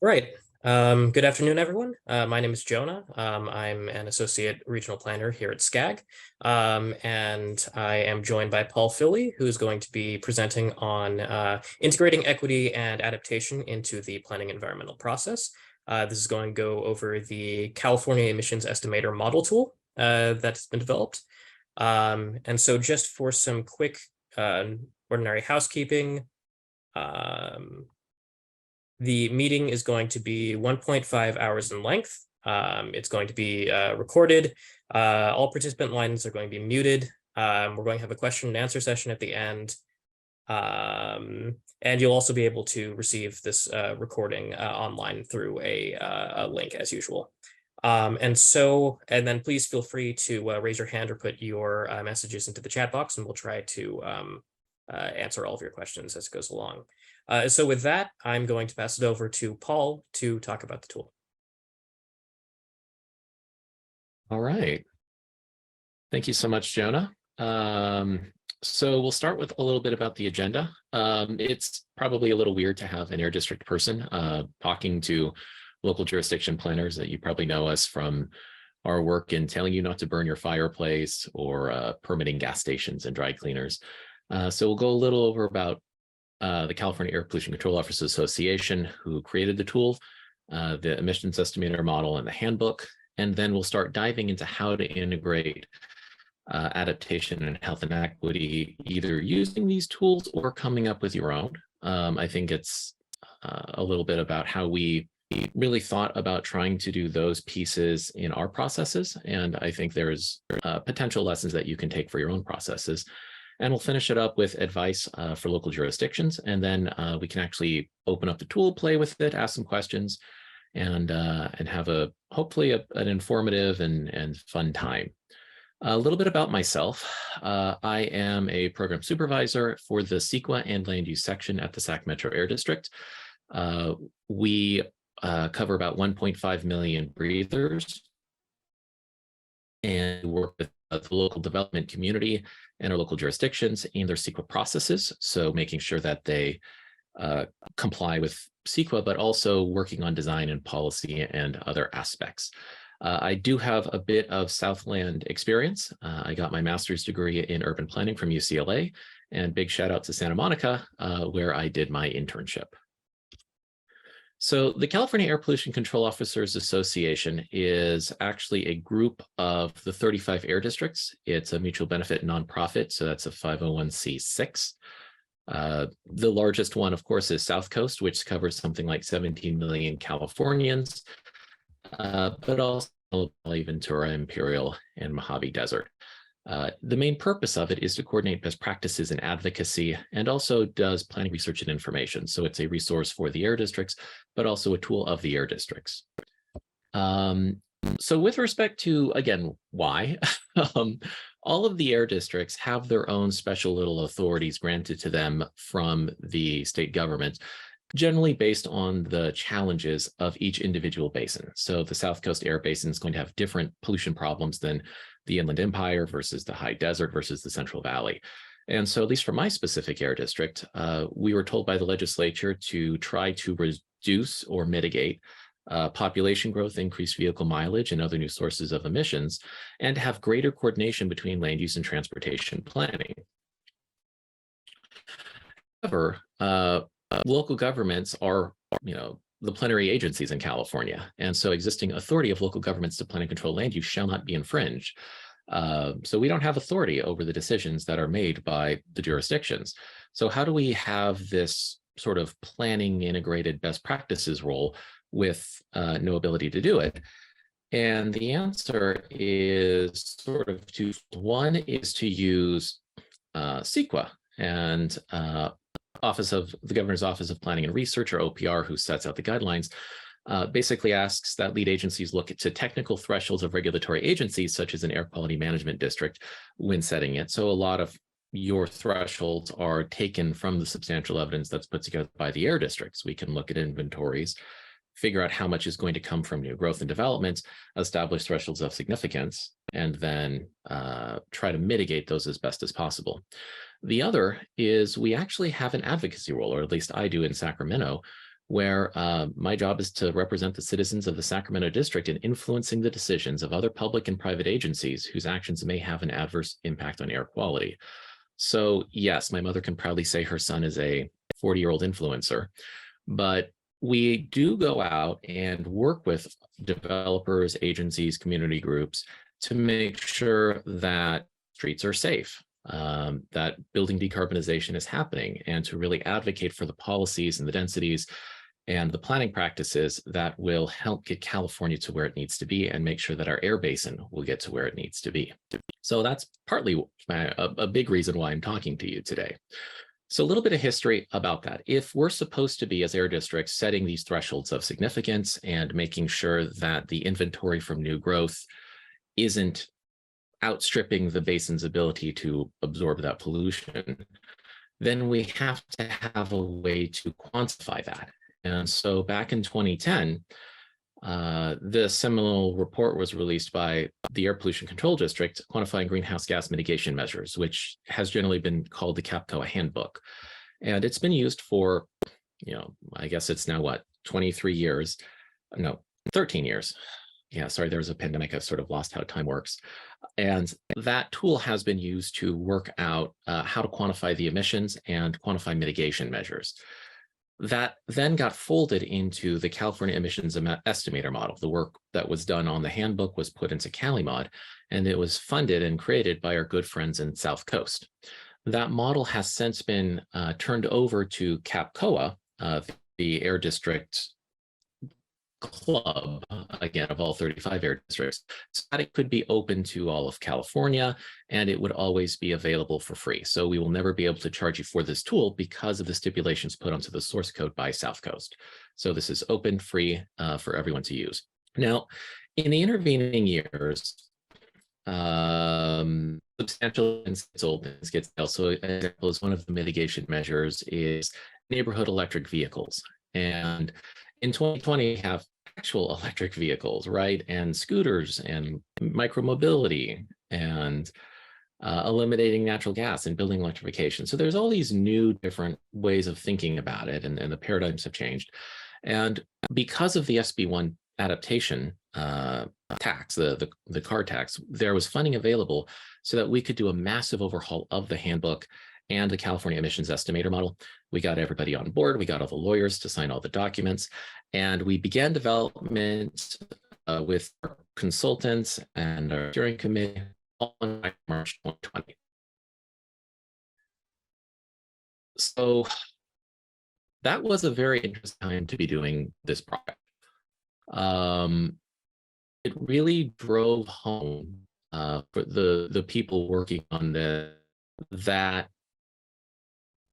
Right. Good afternoon, everyone. My name is Jonah. I'm an associate regional planner here at SCAG, and I am joined by Paul Philly, who is going to be presenting on integrating equity and adaptation into the planning environmental process. This is going to go over the California Emissions Estimator model tool that's been developed. And so just for some quick ordinary housekeeping, the meeting is going to be 1.5 hours in length. It's going to be recorded. All participant lines are going to be muted. We're going to have a question and answer session at the end. And you'll also be able to receive this recording online through a link as usual. And then please feel free to raise your hand or put your messages into the chat box, and we'll try to answer all of your questions as it goes along. So with that, I'm going to pass it over to Paul to talk about the tool. All right. Thank you so much, Jonah. So we'll start with a little bit about the agenda. It's probably a little weird to have an air district person talking to local jurisdiction planners that you probably know us from our work in telling you not to burn your fireplace or permitting gas stations and dry cleaners. So we'll go a little over about the California Air Pollution Control Officers Association, who created the tool, the emissions estimator model, and the handbook. And then we'll start diving into how to integrate adaptation and health and equity, either using these tools or coming up with your own. I think it's a little bit about how we really thought about trying to do those pieces in our processes. And I think there's potential lessons that you can take for your own processes. And we'll finish it up with advice for local jurisdictions. And then we can actually open up the tool, play with it, ask some questions, and have hopefully an informative and fun time. A little bit about myself. I am a program supervisor for the CEQA and land use section at the Sac Metro Air District. We cover about 1.5 million breathers and work with the local development community and our local jurisdictions in their CEQA processes. So making sure that they comply with CEQA, but also working on design and policy and other aspects. I do have a bit of Southland experience. I got my master's degree in urban planning from UCLA, and big shout out to Santa Monica, where I did my internship. So the California Air Pollution Control Officers Association is actually a group of the 35 air districts. It's a mutual benefit nonprofit, so that's a 501c6. The largest one, of course, is South Coast, which covers something like 17 million Californians, but also Ventura, Imperial, and Mojave Desert. The main purpose of it is to coordinate best practices in advocacy, and also does planning research and information. So it's a resource for the air districts, but also a tool of the air districts. So with respect to, again, why? All of the air districts have their own special little authorities granted to them from the state government, generally based on the challenges of each individual basin. So the South Coast Air Basin is going to have different pollution problems than the Inland Empire versus the High Desert versus the Central Valley. And so at least for my specific air district, we were told by the legislature to try to reduce or mitigate population growth, increased vehicle mileage, and other new sources of emissions, and have greater coordination between land use and transportation planning. However, local governments are, the plenary agencies in California. And so existing authority of local governments to plan and control land use shall not be infringed. So we don't have authority over the decisions that are made by the jurisdictions. So how do we have this sort of planning integrated best practices role with no ability to do it? And the answer is sort of two. One is to use CEQA and the Governor's Office of Planning and Research, or OPR, who sets out the guidelines, basically asks that lead agencies look to technical thresholds of regulatory agencies, such as an air quality management district, when setting it. So a lot of your thresholds are taken from the substantial evidence that's put together by the air districts. We can look at inventories, figure out how much is going to come from new growth and development, establish thresholds of significance, and then try to mitigate those as best as possible. The other is we actually have an advocacy role, or at least I do in Sacramento, where my job is to represent the citizens of the Sacramento district in influencing the decisions of other public and private agencies whose actions may have an adverse impact on air quality. So yes, my mother can proudly say her son is a 40-year-old influencer, but we do go out and work with developers, agencies, community groups to make sure that streets are safe, that building decarbonization is happening, and to really advocate for the policies and the densities and the planning practices that will help get California to where it needs to be and make sure that our air basin will get to where it needs to be. So that's partly a big reason why I'm talking to you today. So a little bit of history about that. If we're supposed to be, as air districts, setting these thresholds of significance and making sure that the inventory from new growth isn't outstripping the basin's ability to absorb that pollution, then we have to have a way to quantify that. And so back in 2010, the seminal report was released by the Air Pollution Control District, quantifying greenhouse gas mitigation measures, which has generally been called the CAPCOA handbook. And it's been used for, I guess it's now what, 23 years? No, 13 years. Yeah, sorry, there was a pandemic. I've sort of lost how time works. And that tool has been used to work out how to quantify the emissions and quantify mitigation measures. That then got folded into the California Emissions Estimator model. The work that was done on the handbook was put into CaliMod, and it was funded and created by our good friends in South Coast. That model has since been turned over to CAPCOA, the air district club, again, of all 35 air districts, so that it could be open to all of California, and it would always be available for free. So we will never be able to charge you for this tool because of the stipulations put onto the source code by South Coast. So this is open, free for everyone to use. Now, in the intervening years, substantial incidents, old skid scale. So an example is one of the mitigation measures is neighborhood electric vehicles. And in 2020, we have actual electric vehicles, right? And scooters and micromobility and eliminating natural gas and building electrification. So there's all these new different ways of thinking about it, and the paradigms have changed. And because of the SB1 adaptation tax, the car tax, there was funding available so that we could do a massive overhaul of the handbook and the California Emissions Estimator model. We got everybody on board. We got all the lawyers to sign all the documents, and we began development with our consultants and our steering committee all in March 2020. So that was a very interesting time to be doing this project. It really drove home for the people working on this that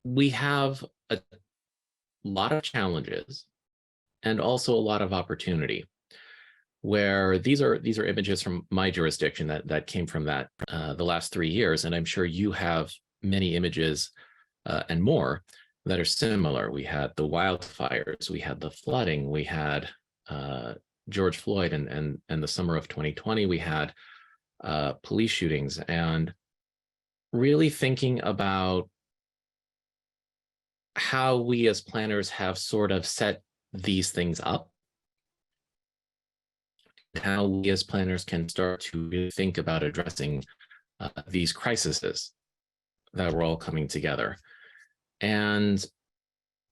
we have a lot of challenges and also a lot of opportunity, where these are images from my jurisdiction that came from that the last 3 years, and I'm sure you have many images and more that are similar. We had the wildfires, we had the flooding, we had George Floyd, and the summer of 2020 we had police shootings, and really thinking about how we as planners have sort of set these things up, how we as planners can start to really think about addressing these crises that we're all coming together. And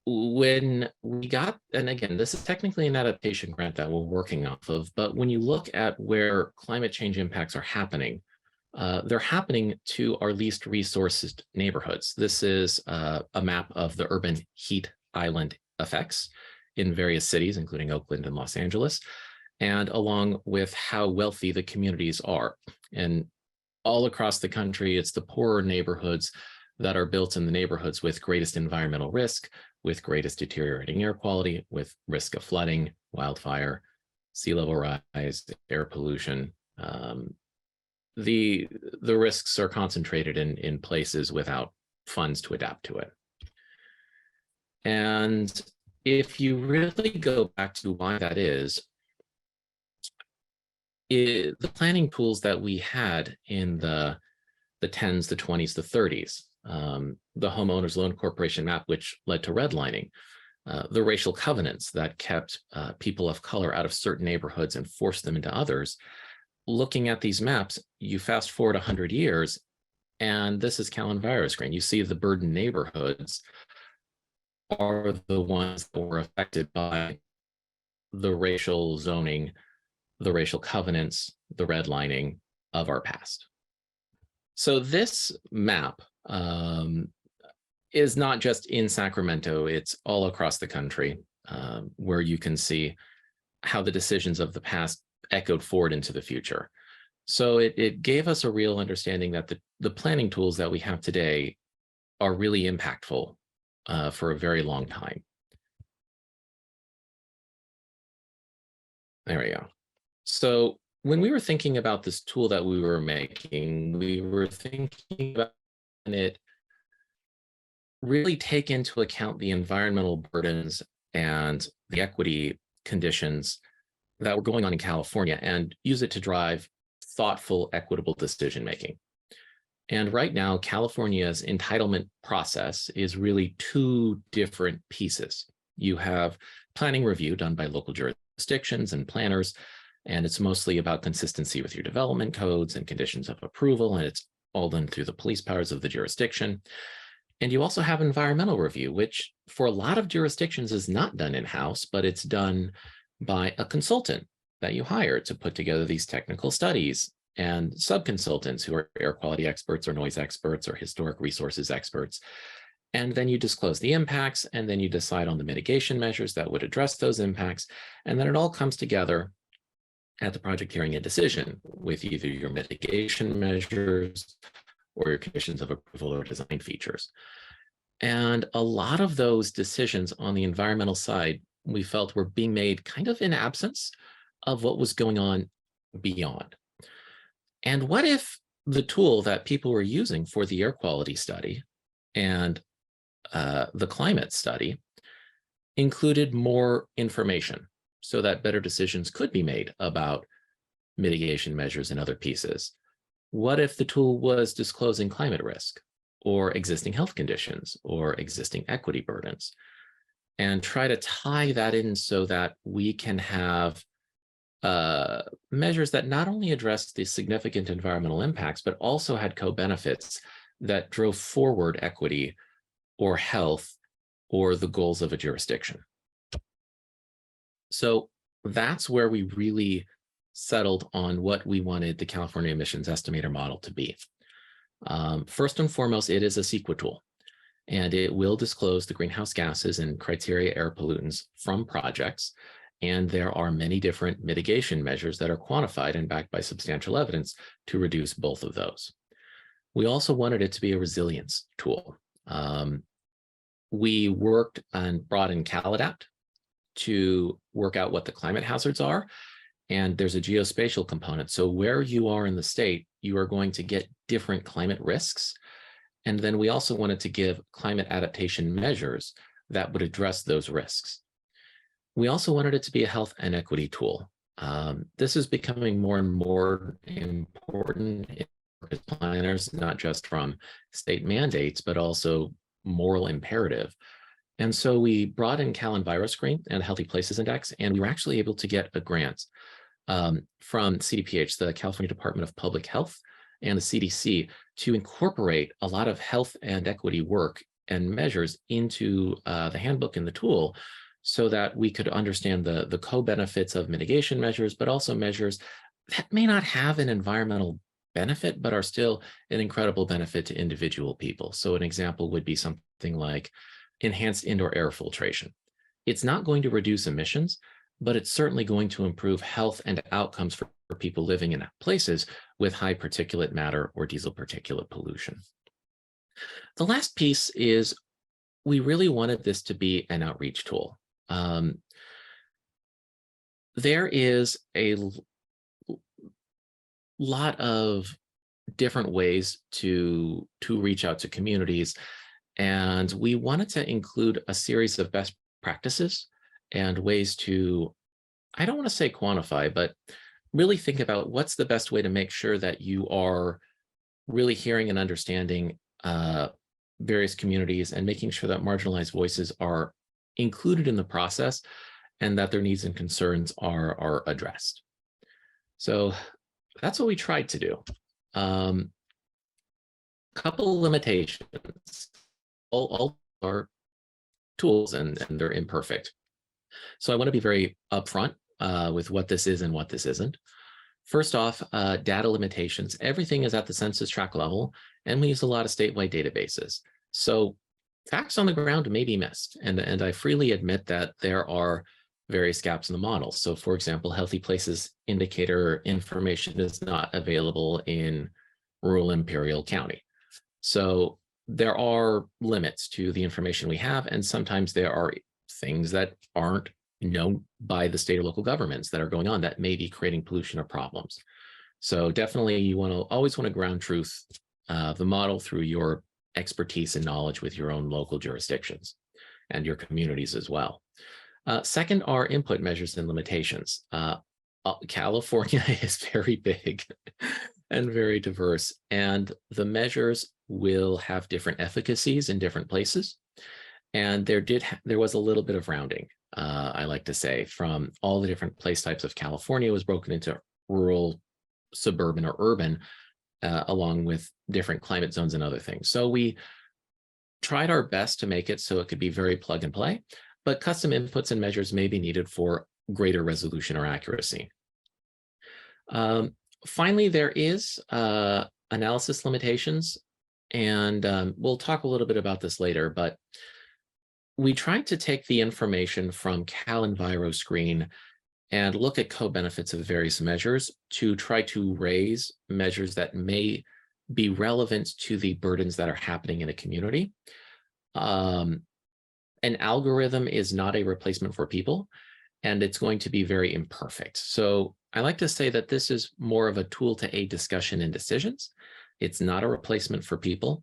when we got, and again, this is technically an adaptation grant that we're working off of, but when you look at where climate change impacts are happening, they're happening to our least resourced neighborhoods. This is a map of the urban heat island effects in various cities, including Oakland and Los Angeles, and along with how wealthy the communities are. And all across the country, it's the poorer neighborhoods that are built in the neighborhoods with greatest environmental risk, with greatest deteriorating air quality, with risk of flooding, wildfire, sea level rise, air pollution. The risks are concentrated in places without funds to adapt to it. And if you really go back to why that is, the planning tools that we had in the 10s, the 20s, the 30s, the Homeowners Loan Corporation map, which led to redlining, the racial covenants that kept people of color out of certain neighborhoods and forced them into others. Looking at these maps, you fast forward 100 years, and this is Calvin-Virus grain. You see the burdened neighborhoods are the ones that were affected by the racial zoning, the racial covenants, the redlining of our past. So this map is not just in Sacramento, it's all across the country, where you can see how the decisions of the past echoed forward into the future. So it gave us a real understanding that the planning tools that we have today are really impactful for a very long time. There we go. So when we were thinking about this tool that we were making, we were thinking about it really take into account the environmental burdens and the equity conditions that were going on in California and use it to drive thoughtful, equitable decision making. And right now, California's entitlement process is really two different pieces. You have planning review done by local jurisdictions and planners, and it's mostly about consistency with your development codes and conditions of approval, and it's all done through the police powers of the jurisdiction. And you also have environmental review, which for a lot of jurisdictions is not done in-house, but it's done by a consultant that you hire to put together these technical studies, and sub-consultants who are air quality experts or noise experts or historic resources experts. And then you disclose the impacts, and then you decide on the mitigation measures that would address those impacts. And then it all comes together at the project hearing and decision with either your mitigation measures or your conditions of approval or design features. And a lot of those decisions on the environmental side, we felt were being made kind of in absence of what was going on beyond. And what if the tool that people were using for the air quality study and the climate study included more information so that better decisions could be made about mitigation measures and other pieces? What if the tool was disclosing climate risk or existing health conditions or existing equity burdens, and try to tie that in so that we can have measures that not only address the significant environmental impacts, but also had co-benefits that drove forward equity or health or the goals of a jurisdiction. So that's where we really settled on what we wanted the California emissions estimator model to be. First and foremost, it is a CEQA tool, and it will disclose the greenhouse gases and criteria air pollutants from projects. And there are many different mitigation measures that are quantified and backed by substantial evidence to reduce both of those. We also wanted it to be a resilience tool. We worked and brought in CalAdapt to work out what the climate hazards are. And there's a geospatial component. So where you are in the state, you are going to get different climate risks. And then we also wanted to give climate adaptation measures that would address those risks. We also wanted it to be a health and equity tool. This is becoming more and more important in planners, not just from state mandates, but also moral imperative. And so we brought in Calvin-Virus grain and Healthy Places Index, and we were actually able to get a grant from CDPH, the California Department of Public Health, and the CDC to incorporate a lot of health and equity work and measures into the handbook and the tool, so that we could understand the co-benefits of mitigation measures, but also measures that may not have an environmental benefit, but are still an incredible benefit to individual people. So an example would be something like enhanced indoor air filtration. It's not going to reduce emissions, but it's certainly going to improve health and outcomes for people living in places with high particulate matter or diesel particulate pollution. The last piece is we really wanted this to be an outreach tool. There is a lot of different ways to reach out to communities, and we wanted to include a series of best practices and ways to, I don't want to say quantify, but really think about what's the best way to make sure that you are really hearing and understanding various communities and making sure that marginalized voices are included in the process and that their needs and concerns are addressed. So that's what we tried to do. Couple limitations. All are tools and they're imperfect. So I want to be very upfront with what this is and what this isn't. First off, data limitations. Everything is at the census tract level, and we use a lot of statewide databases. So facts on the ground may be missed, and I freely admit that there are various gaps in the model. So for example, healthy places indicator information is not available in rural Imperial County. So there are limits to the information we have, and sometimes there are things that aren't known by the state or local governments that are going on that may be creating pollution or problems. So definitely you always want to ground truth the model through your expertise and knowledge with your own local jurisdictions and your communities as well. Second are input measures and limitations. California is very big and very diverse, and the measures will have different efficacies in different places. And there was a little bit of rounding, I like to say, from all the different place types of California was broken into rural, suburban, or urban, along with different climate zones and other things. So we tried our best to make it so it could be very plug and play, but custom inputs and measures may be needed for greater resolution or accuracy. Finally, there is analysis limitations, and we'll talk a little bit about this later, but we tried to take the information from CalEnviroscreen and look at co-benefits of various measures to try to raise measures that may be relevant to the burdens that are happening in a community. An algorithm is not a replacement for people, and it's going to be very imperfect. So I like to say that this is more of a tool to aid discussion and decisions. It's not a replacement for people.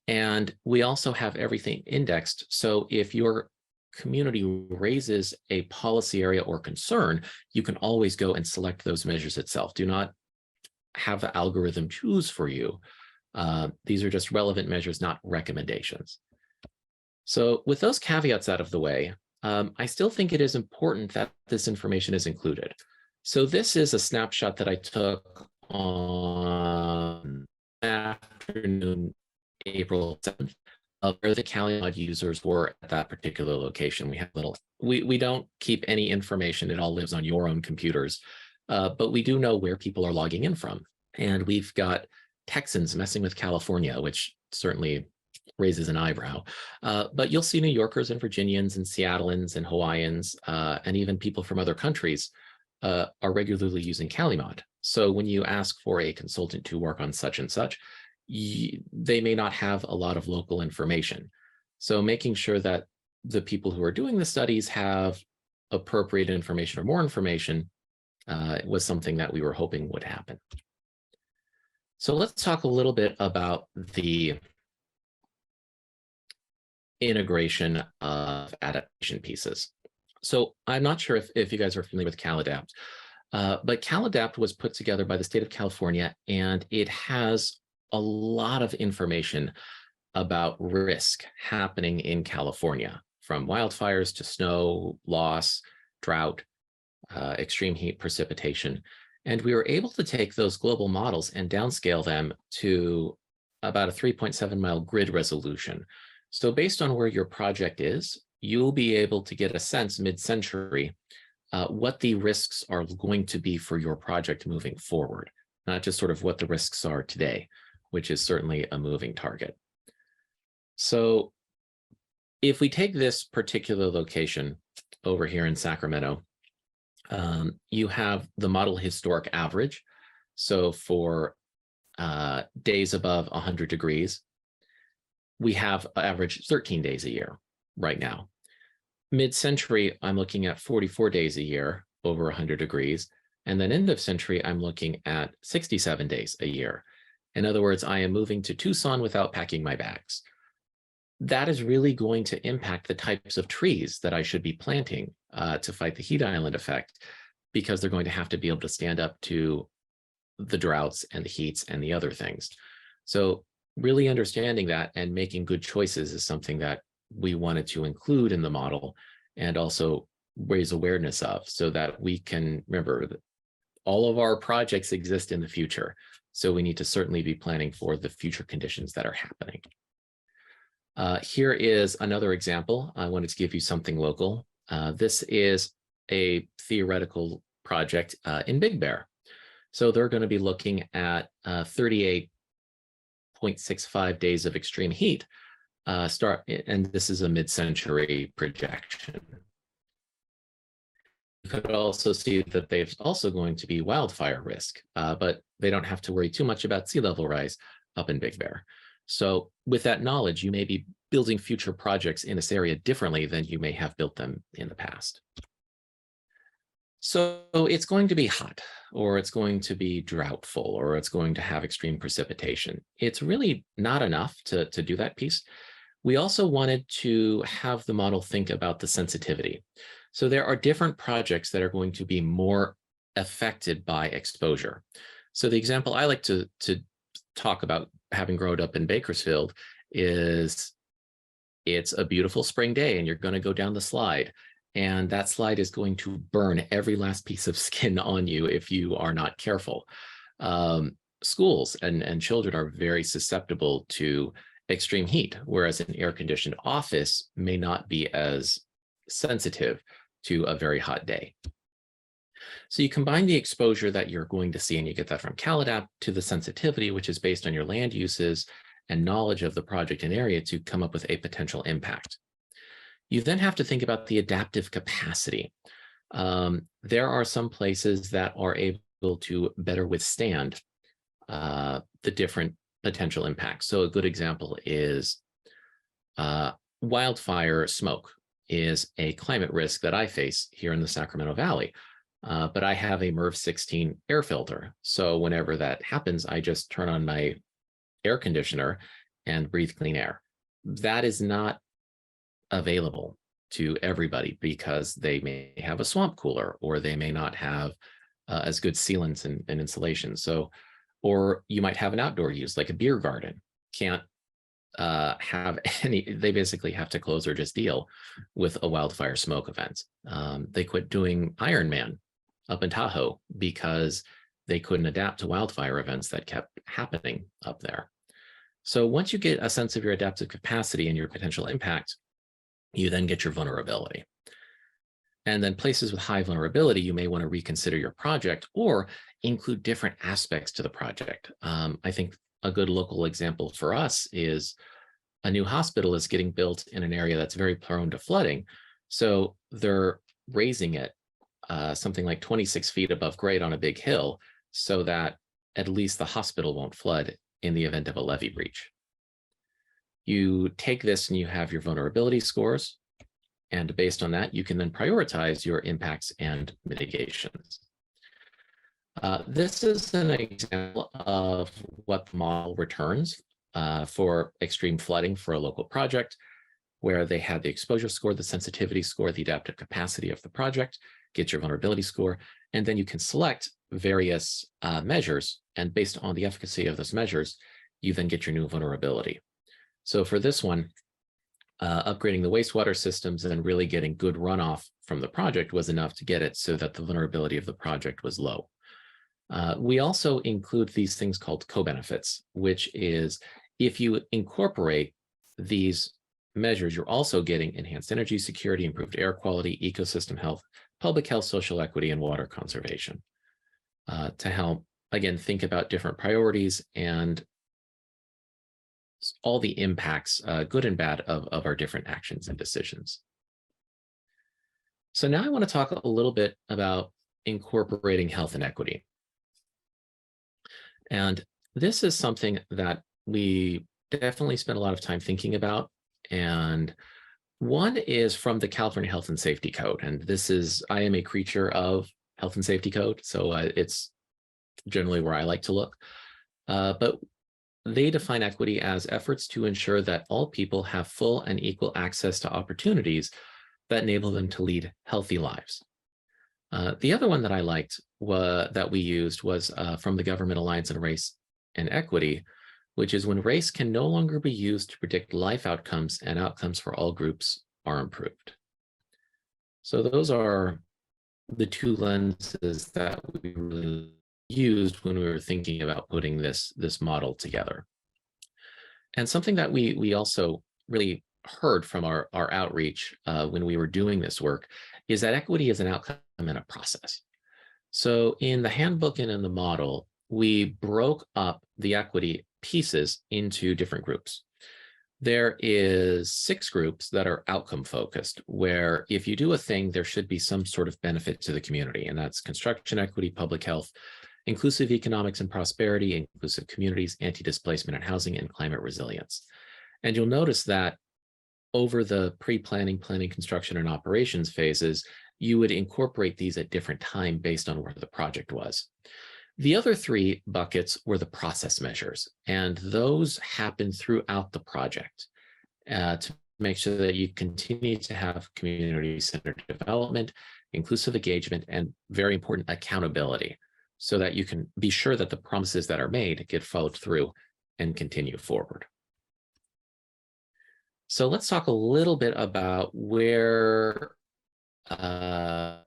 And we also have everything indexed. So if your community raises a policy area or concern, you can always go and select those measures itself. Do not have the algorithm choose for you. These are just relevant measures, not recommendations. So with those caveats out of the way, I still think it is important that this information is included. So this is a snapshot that I took on afternoon, April 7th, of where the CaliMod users were at that particular location. We don't keep any information. It all lives on your own computers, but we do know where people are logging in from. And we've got Texans messing with California, which certainly raises an eyebrow. But you'll see New Yorkers and Virginians and Seattleans and Hawaiians and even people from other countries are regularly using CaliMod. So when you ask for a consultant to work on such and such, they may not have a lot of local information. So making sure that the people who are doing the studies have appropriate information or more information was something that we were hoping would happen. So let's talk a little bit about the integration of adaptation pieces. So I'm not sure if you guys are familiar with CalAdapt, but CalAdapt was put together by the state of California, and it has a lot of information about risk happening in California, from wildfires to snow loss, drought, extreme heat, precipitation. And we were able to take those global models and downscale them to about a 3.7 mile grid resolution. So based on where your project is, you'll be able to get a sense mid-century what the risks are going to be for your project moving forward, not just sort of what the risks are today, which is certainly a moving target. So if we take this particular location over here in Sacramento, you have the model historic average. So for days above 100 degrees, we have average 13 days a year right now. Mid-century, I'm looking at 44 days a year over 100 degrees. And then end of century, I'm looking at 67 days a year. In other words, I am moving to Tucson without packing my bags. That is really going to impact the types of trees that I should be planting to fight the heat island effect, because they're going to have to be able to stand up to the droughts and the heats and the other things. So really understanding that and making good choices is something that we wanted to include in the model and also raise awareness of, so that we can remember that all of our projects exist in the future. So we need to certainly be planning for the future conditions that are happening. Here is another example. I wanted to give you something local. This is a theoretical project in Big Bear. So they're going to be looking at 38.65 days of extreme heat, and this is a mid-century projection. You could also see that there's also going to be wildfire risk, but they don't have to worry too much about sea level rise up in Big Bear. So with that knowledge, you may be building future projects in this area differently than you may have built them in the past. So it's going to be hot, or it's going to be droughtful, or it's going to have extreme precipitation. It's really not enough to do that piece. We also wanted to have the model think about the sensitivity. So there are different projects that are going to be more affected by exposure. So the example I like to talk about, having grown up in Bakersfield, is it's a beautiful spring day and you're going to go down the slide. And that slide is going to burn every last piece of skin on you if you are not careful. Schools and children are very susceptible to extreme heat, whereas an air-conditioned office may not be as sensitive to a very hot day. So you combine the exposure that you're going to see, and you get that from CalAdapt, to the sensitivity, which is based on your land uses and knowledge of the project and area, to come up with a potential impact. You then have to think about the adaptive capacity. There are some places that are able to better withstand the different potential impacts. So a good example is wildfire smoke is a climate risk that I face here in the Sacramento Valley. But I have a MERV 16 air filter. So whenever that happens, I just turn on my air conditioner and breathe clean air. That is not available to everybody because they may have a swamp cooler, or they may not have as good sealants and insulation. So, or you might have an outdoor use like a beer garden. Can't have any, they basically have to close or just deal with a wildfire smoke event. They quit doing Ironman up in Tahoe because they couldn't adapt to wildfire events that kept happening up there. So once you get a sense of your adaptive capacity and your potential impact, you then get your vulnerability. And then places with high vulnerability, you may want to reconsider your project or include different aspects to the project. I think a good local example for us is a new hospital is getting built in an area that's very prone to flooding. So they're raising it something like 26 feet above grade on a big hill, so that at least the hospital won't flood in the event of a levee breach. You take this and you have your vulnerability scores, and based on that, you can then prioritize your impacts and mitigations. This is an example of what the model returns for extreme flooding for a local project, where they had the exposure score, the sensitivity score, the adaptive capacity of the project, get your vulnerability score, and then you can select various measures, and based on the efficacy of those measures, you then get your new vulnerability. So for this one, upgrading the wastewater systems and then really getting good runoff from the project was enough to get it so that the vulnerability of the project was low. We also include these things called co-benefits, which is if you incorporate these measures, you're also getting enhanced energy security, improved air quality, ecosystem health, public health, social equity, and water conservation, to help, again, think about different priorities and all the impacts, good and bad, of our different actions and decisions. So now I want to talk a little bit about incorporating health and equity. And this is something that we definitely spend a lot of time thinking about. And one is from the California Health and Safety Code. And this is, I am a creature of health and safety code, so it's generally where I like to look. But they define equity as efforts to ensure that all people have full and equal access to opportunities that enable them to lead healthy lives. The other one that I liked that we used was from the Government Alliance on Race and Equity, which is when race can no longer be used to predict life outcomes and outcomes for all groups are improved. So those are the two lenses that we really used when we were thinking about putting this model together. And something that we also really heard from our outreach when we were doing this work is that equity is an outcome and a process. So in the handbook and in the model, we broke up the equity pieces into different groups. There is 6 groups that are outcome focused, where if you do a thing, there should be some sort of benefit to the community. And that's construction equity, public health, inclusive economics and prosperity, inclusive communities, anti-displacement and housing, and climate resilience. And you'll notice that over the pre-planning, planning, construction, and operations phases, you would incorporate these at different time based on where the project was. The other 3 buckets were the process measures, and those happen throughout the project to make sure that you continue to have community-centered development, inclusive engagement, and very important, accountability, so that you can be sure that the promises that are made get followed through and continue forward. So let's talk a little bit about where the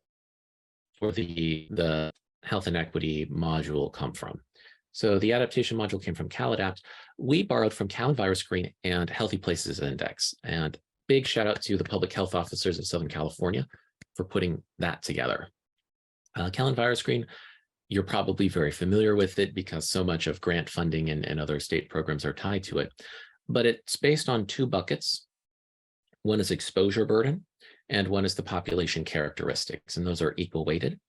health and equity module come from. So the adaptation module came from CalAdapt. We borrowed from CalEnviroscreen and Healthy Places Index. And big shout out to the public health officers of Southern California for putting that together. CalEnviroscreen, you're probably very familiar with it because so much of grant funding and other state programs are tied to it. But it's based on 2 buckets. One is exposure burden, and one is the population characteristics, and those are equal weighted.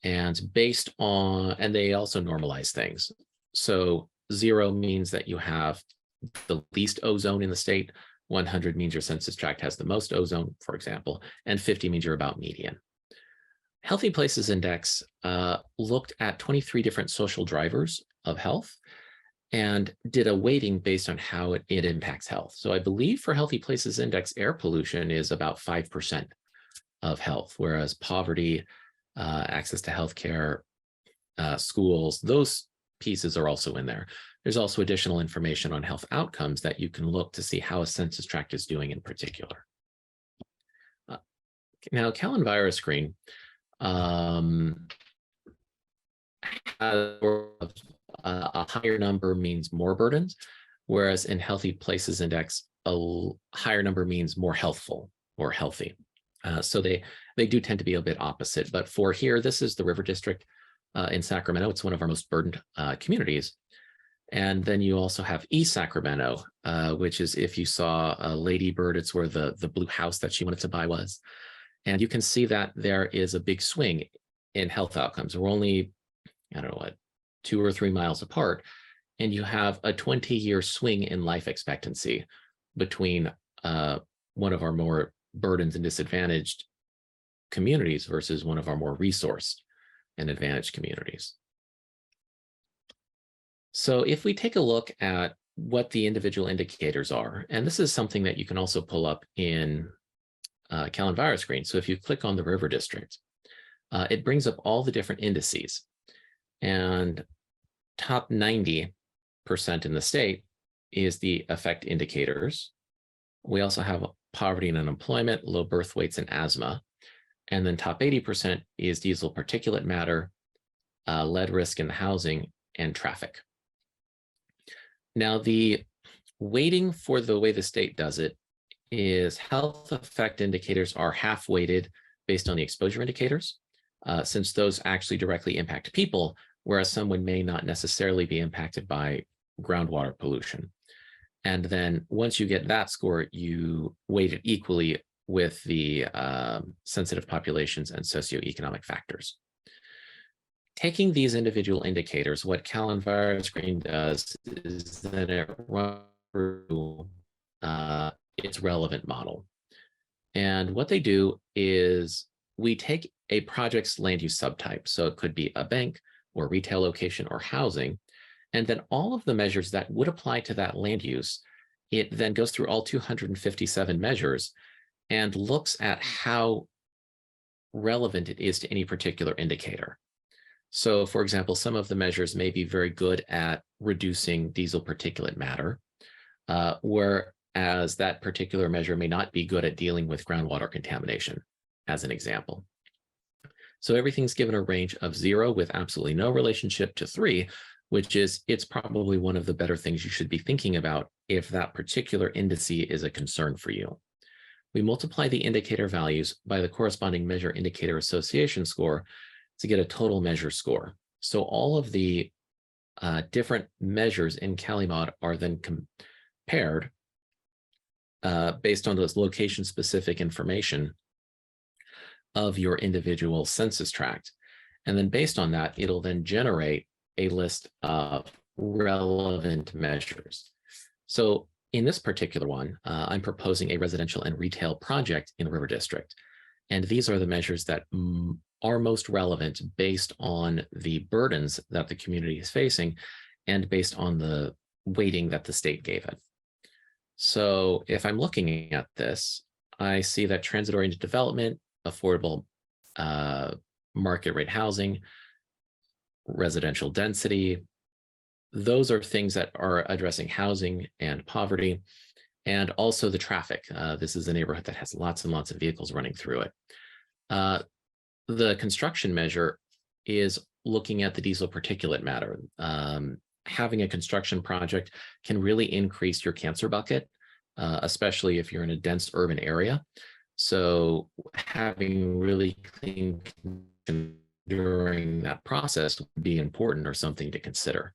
And based on, and they also normalize things. So 0 means that you have the least ozone in the state, 100 means your census tract has the most ozone, for example, and 50 means you're about median. Healthy Places Index looked at 23 different social drivers of health and did a weighting based on how it impacts health. So I believe for Healthy Places Index, air pollution is about 5% of health, whereas poverty, access to healthcare, schools, those pieces are also in there. There's also additional information on health outcomes that you can look to see how a census tract is doing in particular. Now, CalEnviroscreen a higher number means more burdens, whereas in Healthy Places Index, a higher number means more healthful or healthy. So they do tend to be a bit opposite. But for here, this is the River District in Sacramento. It's one of our most burdened communities. And then you also have East Sacramento, which is, if you saw a ladybird, it's where the blue house that she wanted to buy was. And you can see that there is a big swing in health outcomes. We're only, I don't know what, 2 or 3 miles apart. And you have a 20-year swing in life expectancy between one of our more burdened and disadvantaged communities versus one of our more resourced and advantaged communities. So if we take a look at what the individual indicators are, and this is something that you can also pull up in CalEnviroscreen. So if you click on the River District, it brings up all the different indices, and top 90% in the state is the effect indicators. We also have poverty and unemployment, low birth weights, and asthma. And then top 80% is diesel particulate matter, lead risk in the housing, and traffic. Now, the weighting for the way the state does it is health effect indicators are half weighted based on the exposure indicators, since those actually directly impact people, whereas someone may not necessarily be impacted by groundwater pollution. And then once you get that score, you weight it equally with the sensitive populations and socioeconomic factors. Taking these individual indicators, what CalEnviroscreen does is that it runs through its relevant model. And what they do is we take a project's land use subtype. So it could be a bank or retail location or housing. And then all of the measures that would apply to that land use, it then goes through all 257 measures and looks at how relevant it is to any particular indicator. So for example, some of the measures may be very good at reducing diesel particulate matter, whereas that particular measure may not be good at dealing with groundwater contamination. as an example. So everything's given a range of 0 with absolutely no relationship to 3, which is it's probably one of the better things you should be thinking about if that particular indice is a concern for you. We multiply the indicator values by the corresponding measure indicator association score to get a total measure score. So all of the different measures in CaliMod are then compared based on those location-specific information of your individual census tract. And then based on that, it'll then generate a list of relevant measures. So in this particular one, I'm proposing a residential and retail project in the River District. And these are the measures that are most relevant based on the burdens that the community is facing and based on the weighting that the state gave it. So if I'm looking at this, I see that transit-oriented development, affordable market rate housing, residential density, those are things that are addressing housing and poverty, and also the traffic. This is a neighborhood that has lots and lots of vehicles running through it. The construction measure is looking at the diesel particulate matter. Having a construction project can really increase your cancer bucket, especially if you're in a dense urban area. So having really clean conditions during that process would be important or something to consider.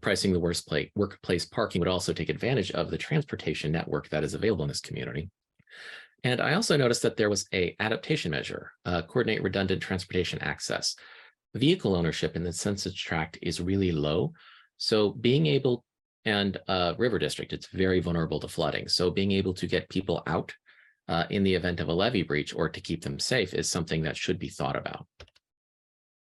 Pricing the workplace parking would also take advantage of the transportation network that is available in this community. And I also noticed that there was an adaptation measure, coordinate redundant transportation access. Vehicle ownership in the census tract is really low. So being able, and River District, it's very vulnerable to flooding. So being able to get people out in the event of a levee breach or to keep them safe is something that should be thought about.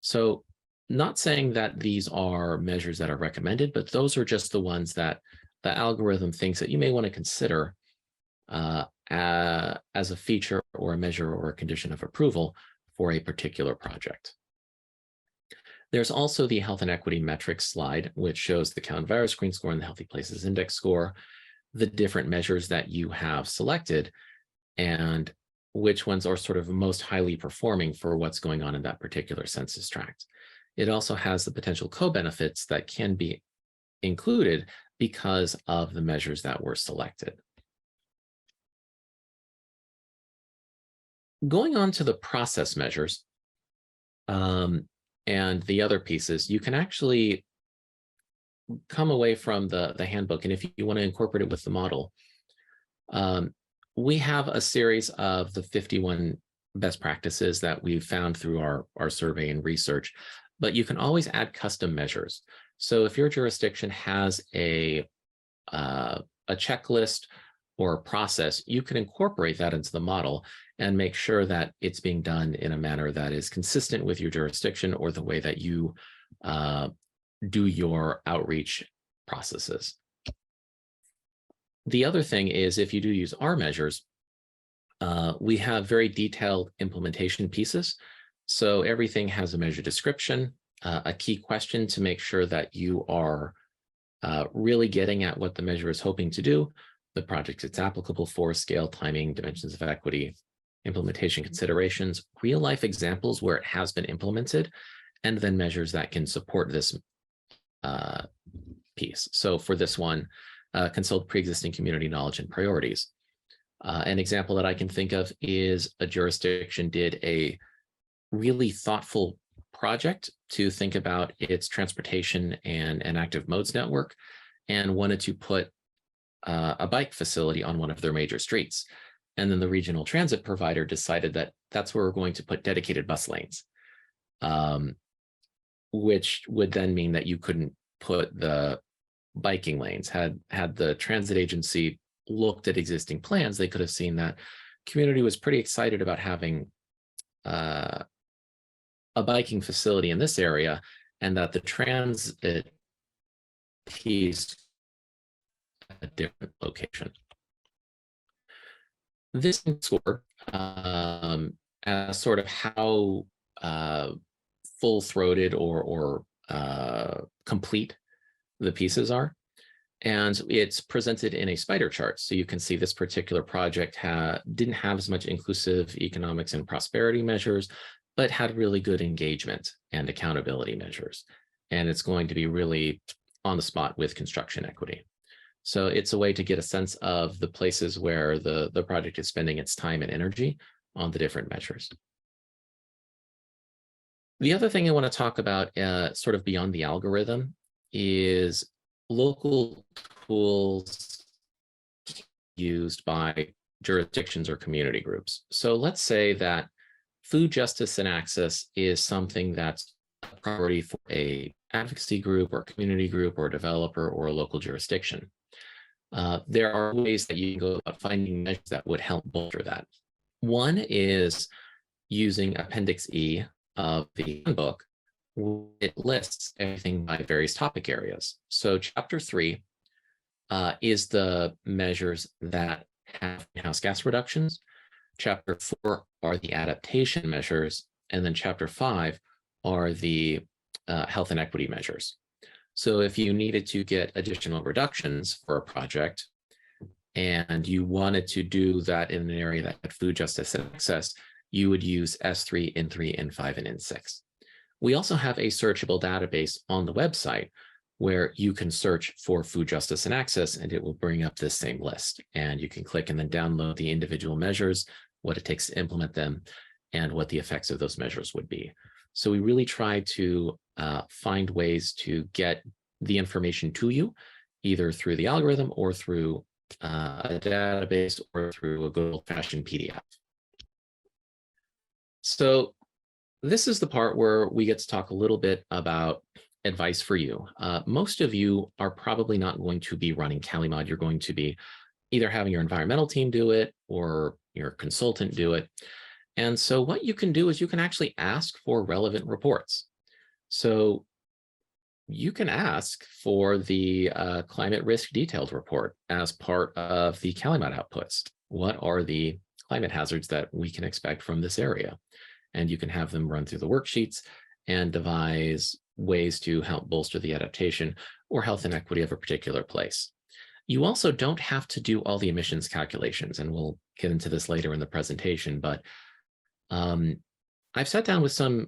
So not saying that these are measures that are recommended, but those are just the ones that the algorithm thinks that you may want to consider as a feature or a measure or a condition of approval for a particular project. There's also the health and equity metrics slide, which shows the Count Virus Screen score and the Healthy Places Index score, the different measures that you have selected, and which ones are sort of most highly performing for what's going on in that particular census tract. It also has the potential co-benefits that can be included because of the measures that were selected. Going on to the process measures and the other pieces, you can actually come away from the handbook, and if you want to incorporate it with the model, we have a series of the 51 best practices that we've found through our survey and research, but you can always add custom measures. So if your jurisdiction has a checklist or a process, you can incorporate that into the model and make sure that it's being done in a manner that is consistent with your jurisdiction or the way that you do your outreach processes. The other thing is, if you do use our measures, we have very detailed implementation pieces. So everything has a measure description, a key question to make sure that you are really getting at what the measure is hoping to do, the project it's applicable for, scale, timing, dimensions of equity, implementation considerations, real life examples where it has been implemented, and then measures that can support this piece. So for this one, consult pre-existing community knowledge and priorities. An example that I can think of is a jurisdiction did a really thoughtful project to think about its transportation and an active modes network, and wanted to put a bike facility on one of their major streets. And then the regional transit provider decided that that's where we're going to put dedicated bus lanes, which would then mean that you couldn't put the biking lanes. Had the transit agency looked at existing plans, they could have seen that community was pretty excited about having a biking facility in this area, and that the transit piece at a different location. This score as sort of how full-throated or complete the pieces are. And it's presented in a spider chart. So you can see this particular project didn't have as much inclusive economics and prosperity measures, but had really good engagement and accountability measures. And it's going to be really on the spot with construction equity. So it's a way to get a sense of the places where the project is spending its time and energy on the different measures. The other thing I want to talk about sort of beyond the algorithm is local tools used by jurisdictions or community groups. So let's say that food justice and access is something that's a priority for a advocacy group or community group or developer or a local jurisdiction. There are ways that you can go about finding measures that would help bolster that. One is using Appendix E of the handbook. It lists everything by various topic areas. So Chapter 3 is the measures that have greenhouse gas reductions. Chapter 4 are the adaptation measures. And then Chapter 5 are the health and equity measures. So if you needed to get additional reductions for a project and you wanted to do that in an area that had food justice and access, you would use S3, N3, N5, and N6. We also have a searchable database on the website where you can search for food justice and access, and it will bring up this same list. And you can click and then download the individual measures, what it takes to implement them, and what the effects of those measures would be. So we really try to find ways to get the information to you, either through the algorithm or through a database or through a good old-fashioned PDF. So this is the part where we get to talk a little bit about advice for you. Most of you are probably not going to be running CaliMod. You're going to be either having your environmental team do it or your consultant do it. And so what you can do is you can actually ask for relevant reports. So you can ask for the climate risk detailed report as part of the CaliMod outputs. What are the climate hazards that we can expect from this area? And you can have them run through the worksheets and devise ways to help bolster the adaptation or health and equity of a particular place. You also don't have to do all the emissions calculations, and we'll get into this later in the presentation, but I've sat down with some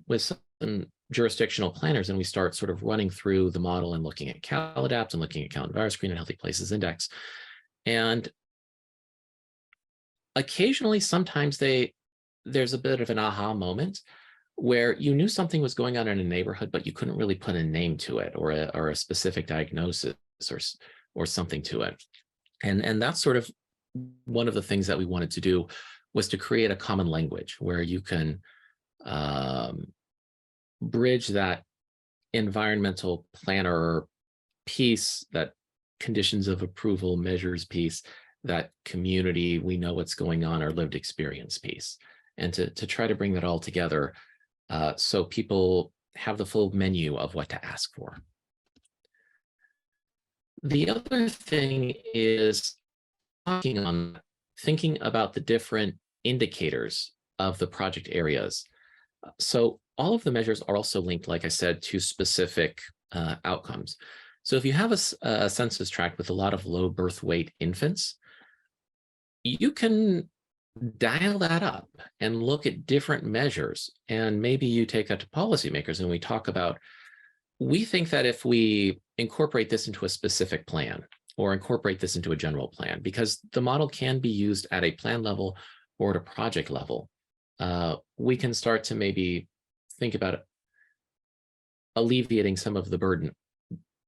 jurisdictional planners, and we start sort of running through the model and looking at CalAdapt and looking at CalEnviroScreen and Healthy Places Index. And occasionally, sometimes there's a bit of an aha moment where you knew something was going on in a neighborhood, but you couldn't really put a name to it or a specific diagnosis or something to it. And that's sort of one of the things that we wanted to do, was to create a common language where you can bridge that environmental planner piece, that conditions of approval measures piece, that community, we know what's going on, our lived experience piece, and to try to bring that all together so people have the full menu of what to ask for. The other thing is thinking about the different indicators of the project areas. So all of the measures are also linked, like I said, to specific outcomes. So if you have a census tract with a lot of low birth weight infants, you can dial that up and look at different measures. And maybe you take that to policymakers and we talk about, we think that if we incorporate this into a specific plan or incorporate this into a general plan, because the model can be used at a plan level or at a project level, we can start to maybe think about alleviating some of the burden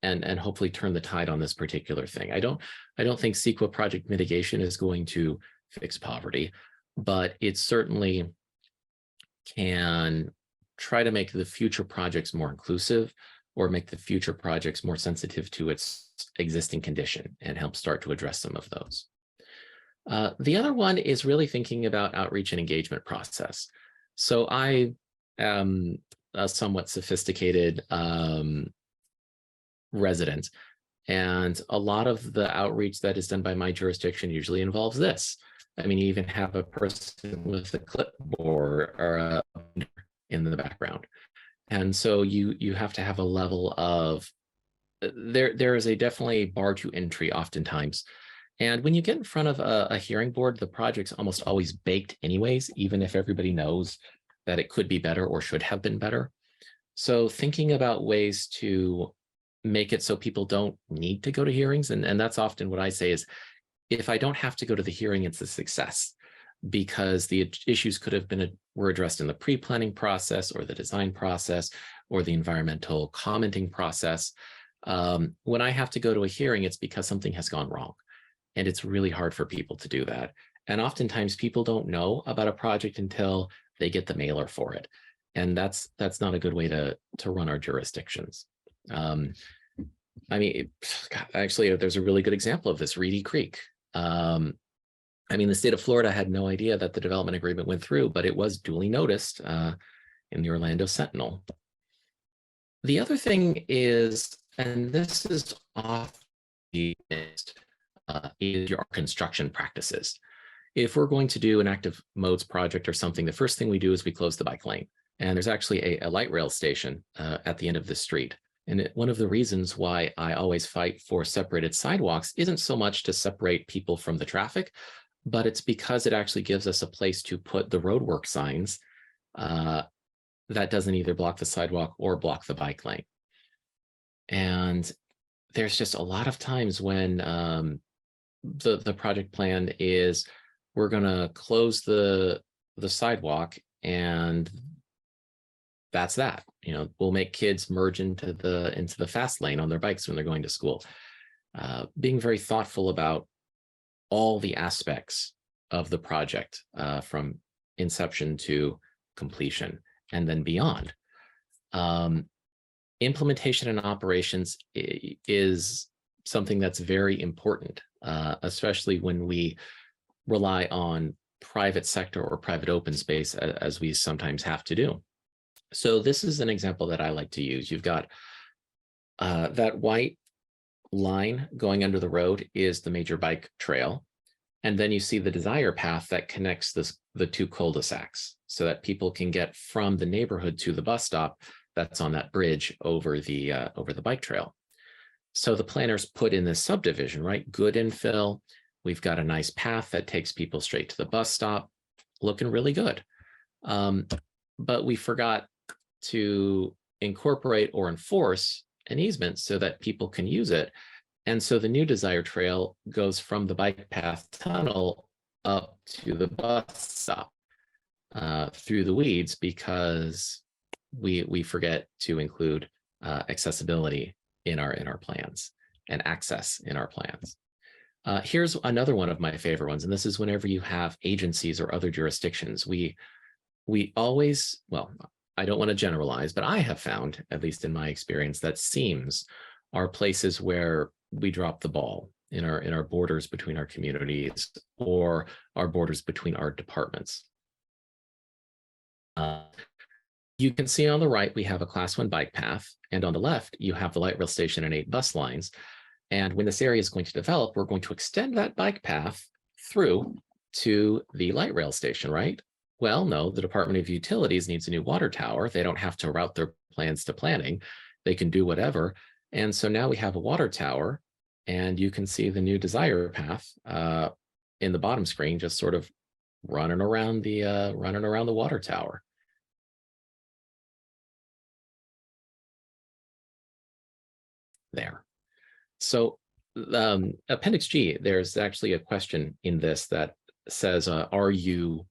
and hopefully turn the tide on this particular thing. I don't think CEQA project mitigation is going to fix poverty, but it certainly can try to make the future projects more inclusive or make the future projects more sensitive to its existing condition and help start to address some of those. The other one is really thinking about outreach and engagement process. So I am a somewhat sophisticated resident, and a lot of the outreach that is done by my jurisdiction usually involves this. I mean, you even have a person with a clipboard or in the background. And so you have to have a level of there is a definitely bar to entry oftentimes. And when you get in front of a hearing board, the project's almost always baked anyways, even if everybody knows that it could be better or should have been better. So thinking about ways to make it so people don't need to go to hearings, and that's often what I say is, if I don't have to go to the hearing, it's a success, because the issues could have been were addressed in the pre-planning process or the design process or the environmental commenting process. When I have to go to a hearing, it's because something has gone wrong. And it's really hard for people to do that. And oftentimes people don't know about a project until they get the mailer for it. And that's not a good way to run our jurisdictions. I mean, actually, there's a really good example of this, Reedy Creek. I mean, the state of Florida had no idea that the development agreement went through, but it was duly noticed in the Orlando Sentinel. The other thing is, and this is often missed, is your construction practices. If we're going to do an active modes project or something, the first thing we do is we close the bike lane. And there's actually a light rail station at the end of the street. And one of the reasons why I always fight for separated sidewalks isn't so much to separate people from the traffic, but it's because it actually gives us a place to put the roadwork signs that doesn't either block the sidewalk or block the bike lane. And there's just a lot of times when the project plan is, we're going to close the sidewalk and that's that. You know, we'll make kids merge into the fast lane on their bikes when they're going to school. Being very thoughtful about all the aspects of the project from inception to completion and then beyond. Implementation and operations is something that's very important, especially when we rely on private sector or private open space, as we sometimes have to do. So this is an example that I like to use. You've got that white line going under the road is the major bike trail. And then you see the desire path that connects the two cul-de-sacs so that people can get from the neighborhood to the bus stop that's on that bridge over the bike trail. So the planners put in this subdivision, right? Good infill. We've got a nice path that takes people straight to the bus stop, looking really good. But we forgot to incorporate or enforce an easement so that people can use it. And so the new desire trail goes from the bike path tunnel up to the bus stop through the weeds, because we forget to include accessibility in our plans and access in our plans. Here's another one of my favorite ones, and this is whenever you have agencies or other jurisdictions. We always, well, I don't want to generalize, but I have found, at least in my experience, that seams are places where we drop the ball in our borders between our communities or our borders between our departments. You can see on the right, we have a class 1 bike path, and on the left, you have the light rail station and 8 bus lines. And when this area is going to develop, we're going to extend that bike path through to the light rail station, right? Well, no, the Department of Utilities needs a new water tower. They don't have to route their plans to planning. They can do whatever. And so now we have a water tower, and you can see the new desire path in the bottom screen, just sort of running around the water tower. There. So Appendix G, there's actually a question in this that says, are you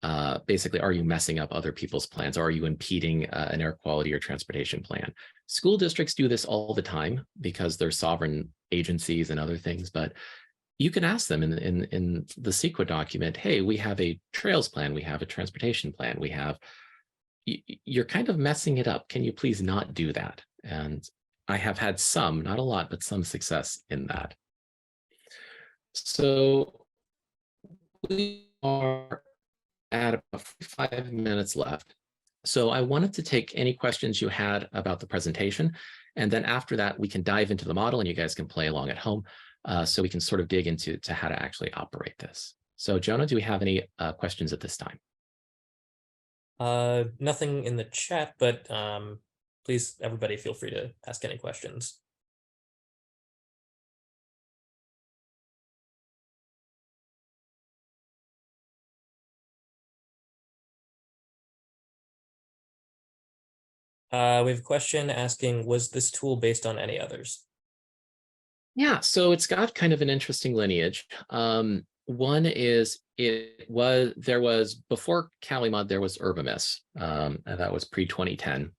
messing up other people's plans? Are you impeding an air quality or transportation plan? School districts do this all the time because they're sovereign agencies and other things, but you can ask them in the CEQA document, hey, we have a trails plan, we have a transportation plan, you're kind of messing it up. Can you please not do that? And I have had some, not a lot, but some success in that. So we are at about 5 minutes left. So I wanted to take any questions you had about the presentation. And then after that, we can dive into the model and you guys can play along at home so we can sort of dig into how to actually operate this. So Jonah, do we have any questions at this time? Nothing in the chat, but please, everybody, feel free to ask any questions. We have a question asking, was this tool based on any others? Yeah, so it's got kind of an interesting lineage. One is there was before CaliMod, there was UrbaMIS, and that was pre-2010,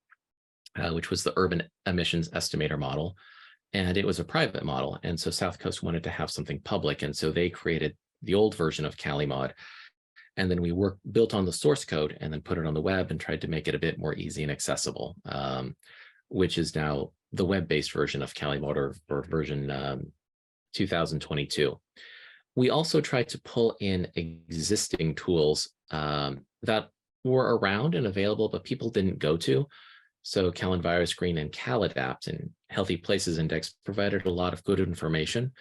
which was the urban emissions estimator model. And it was a private model. And so South Coast wanted to have something public. And so they created the old version of CaliMod. And then we built on the source code and then put it on the web and tried to make it a bit more easy and accessible, which is now the web-based version of CaliMod, or version 2022. We also tried to pull in existing tools that were around and available, but people didn't go to. So CalEnviroscreen and CalAdapt and Healthy Places Index provided a lot of good information.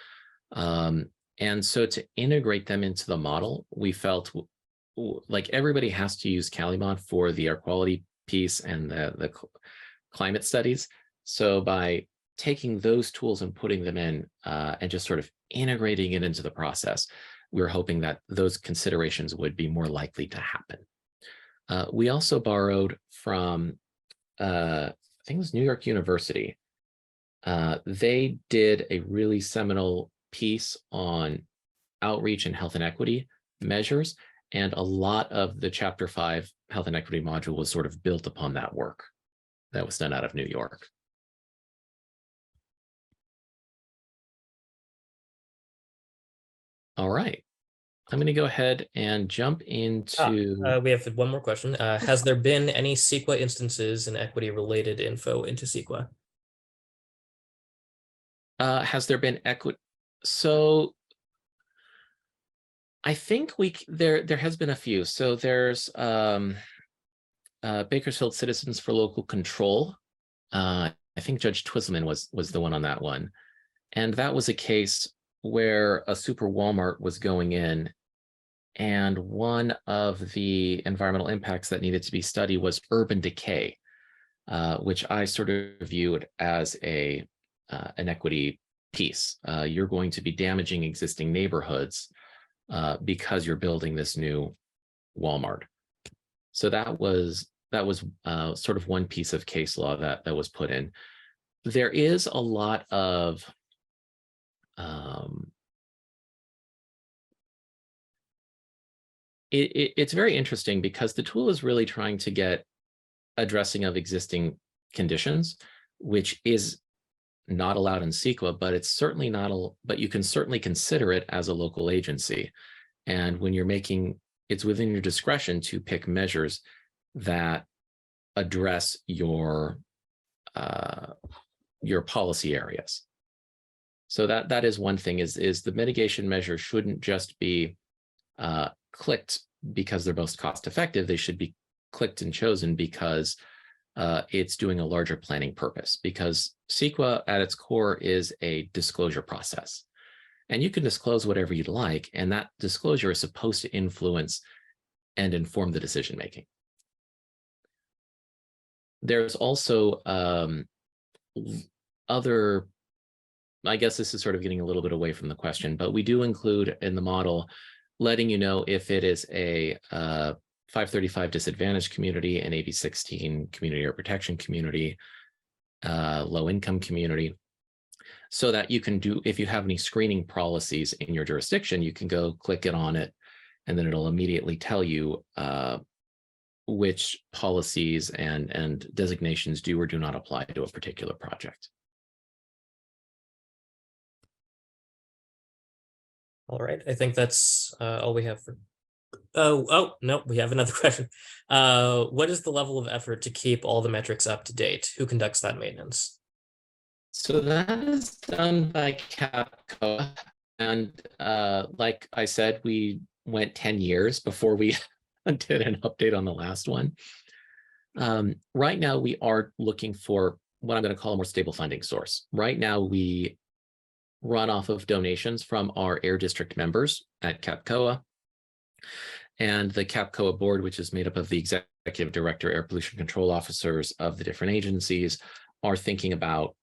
And so to integrate them into the model, we felt like everybody has to use CaliMod for the air quality piece and the climate studies. So by taking those tools and putting them in and just sort of integrating it into the process, we were hoping that those considerations would be more likely to happen. We also borrowed from, I think it was New York University. They did a really seminal piece on outreach and health inequity measures, and a lot of the Chapter 5 health inequity module was sort of built upon that work that was done out of New York. All right, I'm going to go ahead and jump into. We have one more question. Has there been any CEQA instances and equity-related info into CEQA? Has there been equity? So I think there has been a few. So there's Bakersfield Citizens for Local Control. I think Judge Twisselman was the one on that one. And that was a case where a super Walmart was going in, and one of the environmental impacts that needed to be studied was urban decay, which I sort of viewed as an equity piece. You're going to be damaging existing neighborhoods because you're building this new Walmart. So that was sort of one piece of case law that was put in. There is a lot of it's very interesting because the tool is really trying to get addressing of existing conditions, which is not allowed in CEQA, but it's certainly not, but you can certainly consider it as a local agency. And when you're making, it's within your discretion to pick measures that address your policy areas. So that is one thing, is the mitigation measures shouldn't just be clicked because they're most cost effective. They should be clicked and chosen because it's doing a larger planning purpose, because CEQA at its core is a disclosure process. And you can disclose whatever you'd like, and that disclosure is supposed to influence and inform the decision making. There's also other, I guess this is sort of getting a little bit away from the question, but we do include in the model letting you know if it is a 535 disadvantaged community, an AB 16 community or protection community, low income community, so that you can do, if you have any screening policies in your jurisdiction, you can go click it on it, and then it'll immediately tell you which policies and designations do or do not apply to a particular project. All right, I think that's all we have for. Oh, no, we have another question. What is the level of effort to keep all the metrics up to date? Who conducts that maintenance? So that is done by CAPCOA. And like I said, we went 10 years before we did an update on the last one. Right now, we are looking for what I'm going to call a more stable funding source. Right now, we run off of donations from our air district members at CAPCOA. And the CAPCOA board, which is made up of the executive director, air pollution control officers of the different agencies, are thinking about,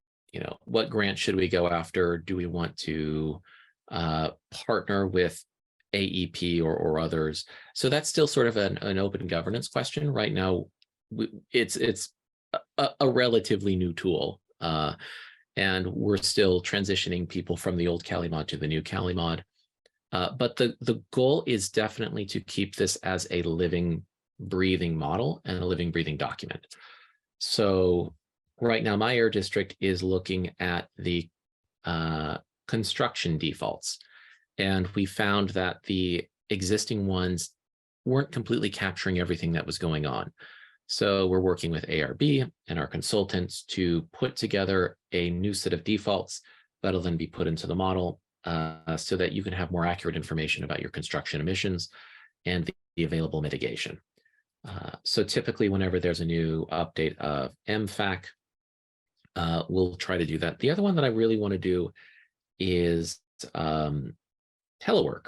what grant should we go after? Do we want to partner with AEP or others? So that's still sort of an open governance question. Right now, it's a relatively new tool. And we're still transitioning people from the old CaliMod to the new CaliMod. But the goal is definitely to keep this as a living, breathing model and a living, breathing document. So right now, my air district is looking at the construction defaults. And we found that the existing ones weren't completely capturing everything that was going on. So we're working with ARB and our consultants to put together a new set of defaults that'll then be put into the model so that you can have more accurate information about your construction emissions and the available mitigation. So typically, whenever there's a new update of MFAC, we'll try to do that. The other one that I really want to do is telework.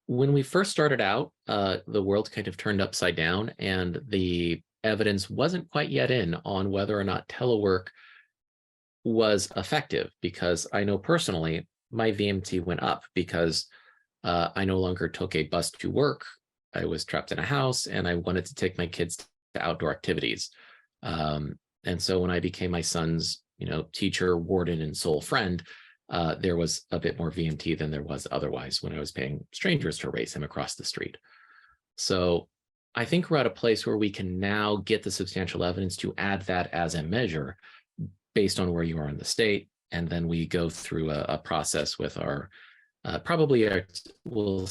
When we first started out, the world kind of turned upside down, and the evidence wasn't quite yet in on whether or not telework was effective, because I know personally my VMT went up because I no longer took a bus to work. I was trapped in a house and I wanted to take my kids to outdoor activities. And so when I became my son's, teacher, warden, and sole friend, there was a bit more VMT than there was otherwise when I was paying strangers to race him across the street. So I think we're at a place where we can now get the substantial evidence to add that as a measure based on where you are in the state. And then we go through a process with our, we'll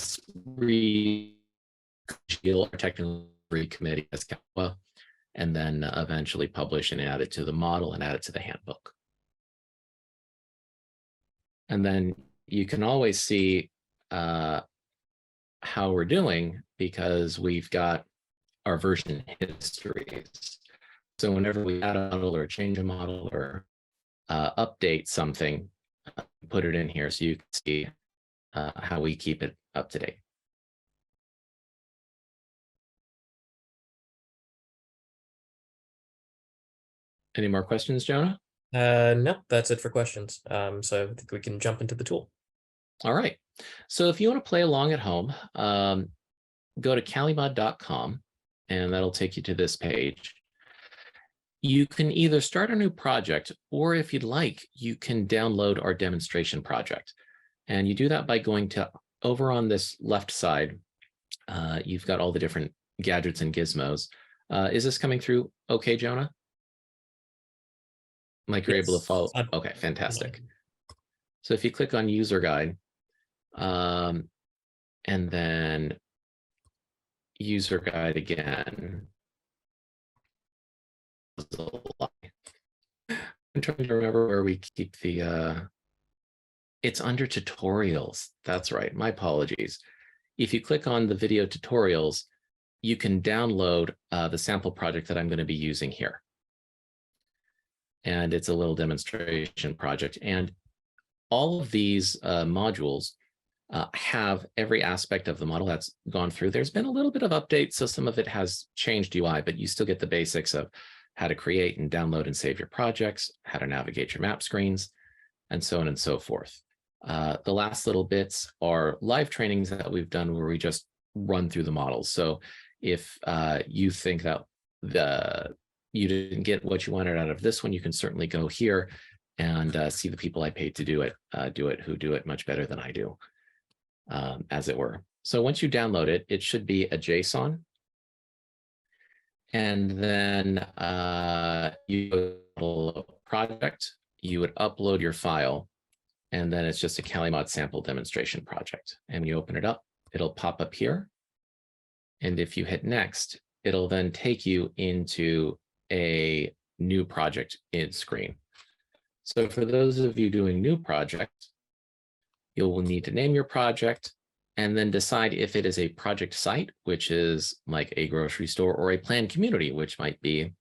our technical committee as CAPA, and then eventually publish and add it to the model and add it to the handbook. And then you can always see how we're doing because we've got our version histories. So whenever we add a model or change a model or update something, put it in here so you can see how we keep it up to date. Any more questions, Jonah? No, that's it for questions. So I think we can jump into the tool. All right. So if you want to play along at home, go to calimod.com, and that'll take you to this page. You can either start a new project, or if you'd like, you can download our demonstration project. And you do that by going to over on this left side. You've got all the different gadgets and gizmos. Is this coming through okay, Jonah? Like you're able to follow? Okay, fantastic. So if you click on user guide, and then user guide again. I'm trying to remember where we keep the, it's under tutorials. That's right, my apologies. If you click on the video tutorials, you can download the sample project that I'm going to be using here. And it's a little demonstration project. And all of these modules have every aspect of the model that's gone through. There's been a little bit of update, so some of it has changed UI, but you still get the basics of how to create and download and save your projects, how to navigate your map screens, and so on and so forth. The last little bits are live trainings that we've done where we just run through the models. So if you think that you didn't get what you wanted out of this one, you can certainly go here and see the people I paid to do it, who do it much better than I do, as it were. So once you download it, it should be a JSON. And then you go to project, you would upload your file, and then it's just a CaliMod sample demonstration project. And when you open it up, it'll pop up here. And if you hit next, it'll then take you into a new project in screen. So for those of you doing new projects, you will need to name your project and then decide if it is a project site, which is like a grocery store, or a planned community, which might be,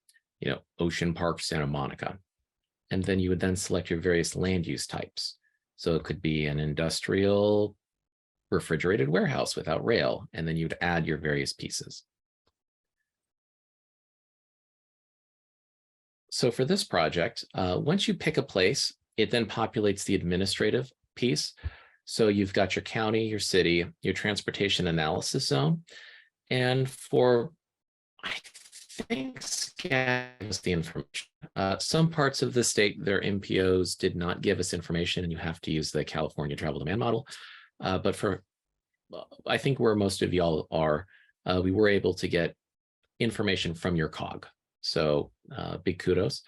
Ocean Park, Santa Monica. And then you would then select your various land use types. So it could be an industrial refrigerated warehouse without rail, and then you'd add your various pieces. So for this project, once you pick a place, it then populates the administrative piece. So you've got your county, your city, your transportation analysis zone. And for, I think, SCAG gives the information. Some parts of the state, their MPOs did not give us information, and you have to use the California travel demand model. But for, I think where most of y'all are, we were able to get information from your COG. So big kudos.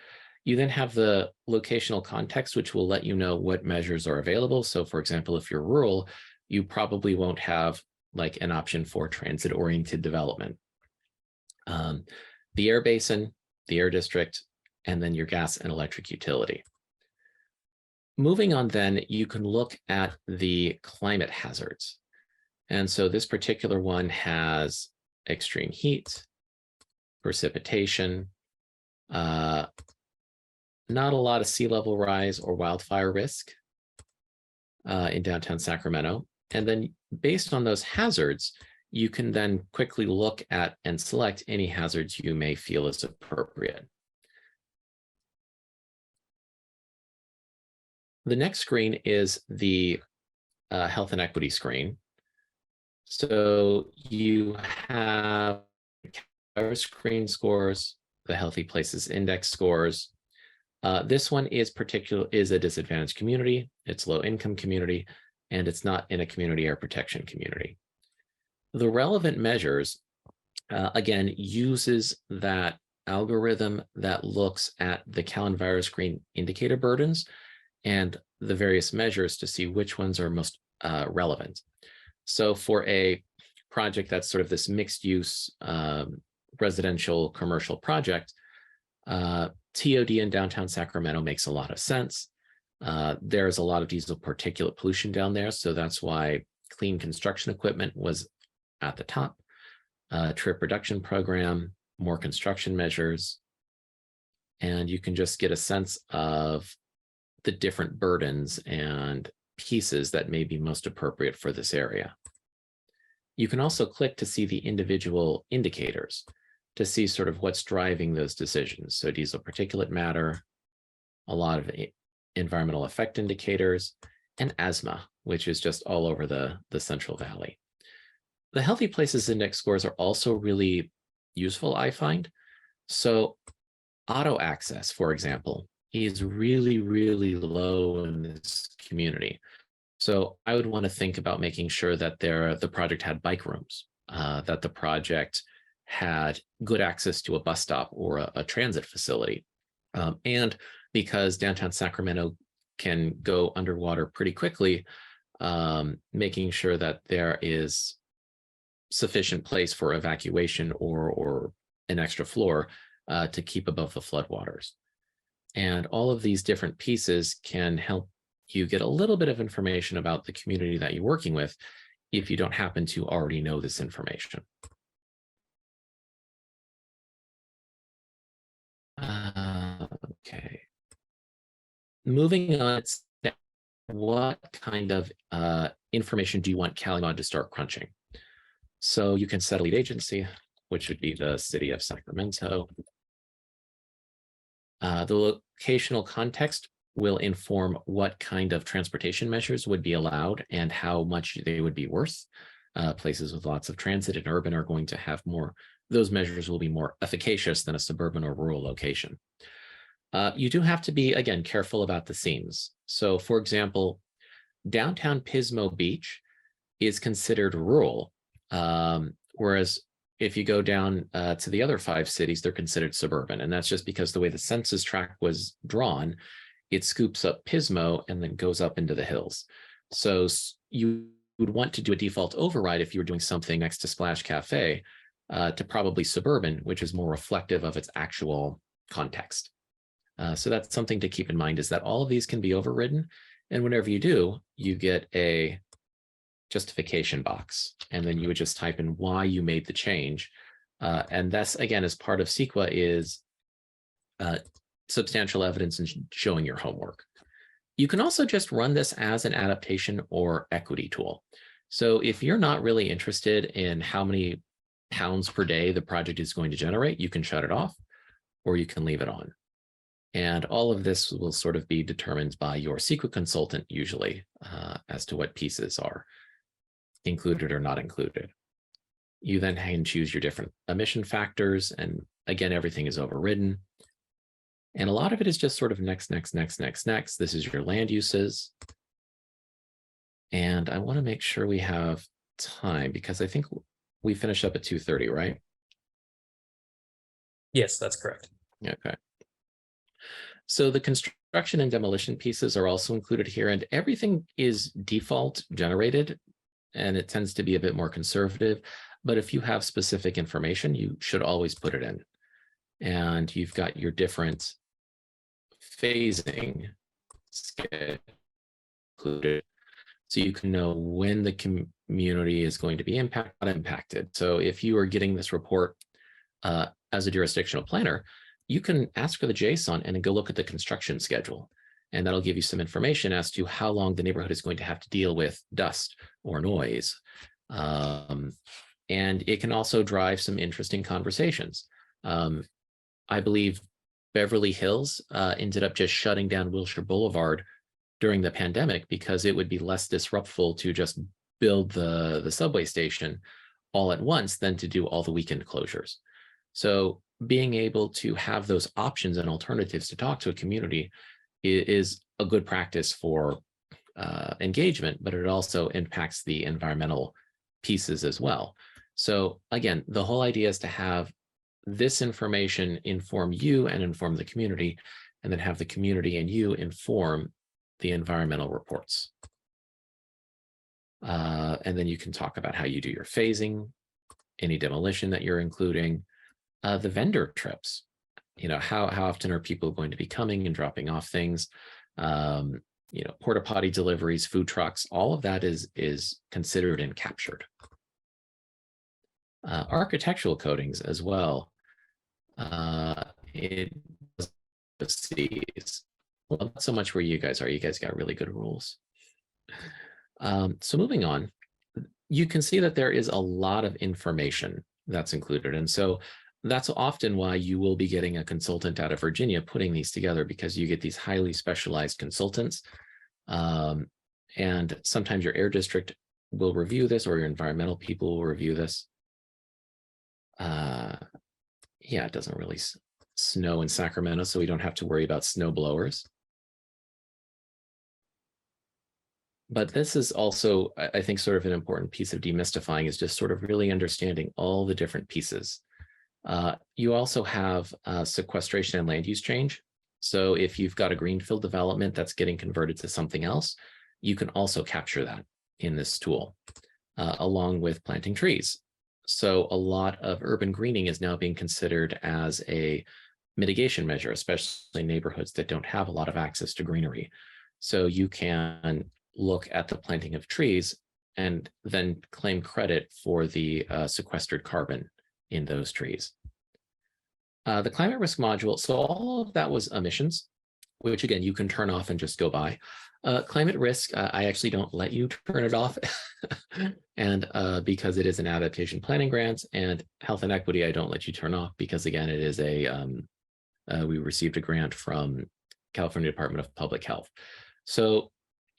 You then have the locational context, which will let you know what measures are available. So for example, if you're rural, you probably won't have like an option for transit-oriented development. The air basin, the air district, and then your gas and electric utility. Moving on then, you can look at the climate hazards. And so this particular one has extreme heat, precipitation, not a lot of sea level rise or wildfire risk in downtown Sacramento. And then based on those hazards, you can then quickly look at and select any hazards you may feel is appropriate. The next screen is the health and equity screen. So you have our screen scores, the Healthy Places Index scores. This one is a disadvantaged community, it's low income community, and it's not in a community air protection community. The relevant measures, again, uses that algorithm that looks at the Cal-Enviro screen indicator burdens and the various measures to see which ones are most relevant. So for a project that's sort of this mixed use residential commercial project, TOD in downtown Sacramento makes a lot of sense. There's a lot of diesel particulate pollution down there, so that's why clean construction equipment was at the top. Trip reduction program, more construction measures, and you can just get a sense of the different burdens and pieces that may be most appropriate for this area. You can also click to see the individual indicators to see sort of what's driving those decisions. So diesel particulate matter, a lot of environmental effect indicators, and asthma, which is just all over the Central Valley. The Healthy Places Index scores are also really useful, I find. So auto access, for example, is really, really low in this community. So I would want to think about making sure that the project had bike rooms, that the project had good access to a bus stop or a transit facility. And because downtown Sacramento can go underwater pretty quickly, making sure that there is sufficient place for evacuation or an extra floor to keep above the floodwaters. And all of these different pieces can help you get a little bit of information about the community that you're working with if you don't happen to already know this information. Okay. Moving on, what kind of information do you want CaliMod to start crunching? So you can set a lead agency, which would be the city of Sacramento. The locational context will inform what kind of transportation measures would be allowed and how much they would be worth. Places with lots of transit and urban are going to have more, those measures will be more efficacious than a suburban or rural location. You do have to be, again, careful about the scenes. So for example, downtown Pismo Beach is considered rural, whereas if you go down to the other 5 cities, they're considered suburban. And that's just because the way the census tract was drawn, it scoops up Pismo and then goes up into the hills. So you would want to do a default override if you were doing something next to Splash Cafe to probably suburban, which is more reflective of its actual context. So that's something to keep in mind, is that all of these can be overridden. And whenever you do, you get a justification box, and then you would just type in why you made the change. And that's, again, as part of CEQA is substantial evidence and showing your homework. You can also just run this as an adaptation or equity tool. So if you're not really interested in how many pounds per day the project is going to generate, you can shut it off or you can leave it on. And all of this will sort of be determined by your CEQA consultant usually as to what pieces are included or not included. You then can choose your different emission factors and Again, everything is overridden. And a lot of it is just sort of next, next, next, next, next. This is your land uses. And I want to make sure we have time because I think we finish up at 2:30, right? Yes, that's correct. Okay. So the construction and demolition pieces are also included here, and everything is default generated, and it tends to be a bit more conservative. But if you have specific information, you should always put it in. And you've got your different phasing included, so you can know when the community is going to be impacted. So if you are getting this report as a jurisdictional planner, you can ask for the JSON and then go look at the construction schedule. And that'll give you some information as to how long the neighborhood is going to have to deal with dust or noise. And it can also drive some interesting conversations. I believe Beverly Hills ended up just shutting down Wilshire Boulevard during the pandemic because it would be less disruptful to just build the subway station all at once than to do all the weekend closures. So being able to have those options and alternatives to talk to a community is a good practice for engagement, but it also impacts the environmental pieces as well. So again, the whole idea is to have this information inform you and inform the community, and then have the community and you inform the environmental reports. And then you can talk about how you do your phasing, any demolition that you're including, the vendor trips. You know, how often are people going to be coming and dropping off things? You know, porta potty deliveries, food trucks, all of that is considered and captured. Architectural coatings as well. It sees. Well, not so much where you guys are. You guys got really good rules. So moving on, you can see that there is a lot of information that's included. And so that's often why you will be getting a consultant out of Virginia putting these together, because you get these highly specialized consultants. And sometimes your air district will review this, or your environmental people will review this. Yeah, it doesn't really snow in Sacramento, so we don't have to worry about snow blowers. But this is also, I think, sort of an important piece of demystifying, is just sort of really understanding all the different pieces. You also have sequestration and land use change. So if you've got a greenfield development that's getting converted to something else, you can also capture that in this tool, along with planting trees. So a lot of urban greening is now being considered as a mitigation measure, especially neighborhoods that don't have a lot of access to greenery. So you can look at the planting of trees and then claim credit for the sequestered carbon in those trees. The climate risk module, so all of that was emissions, which again, you can turn off and just go by. Climate risk, I actually don't let you turn it off. And because it is an adaptation planning grant, and health and equity, I don't let you turn off because again, it is we received a grant from California Department of Public Health. So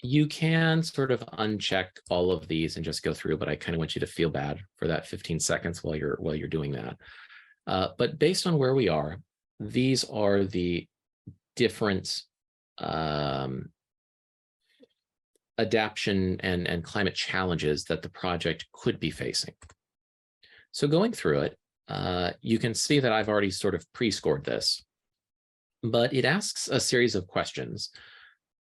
you can sort of uncheck all of these and just go through, but I kind of want you to feel bad for that 15 seconds while you're doing that. But based on where we are, these are the different adaptation and climate challenges that the project could be facing. So going through it, you can see that I've already sort of pre-scored this, but it asks a series of questions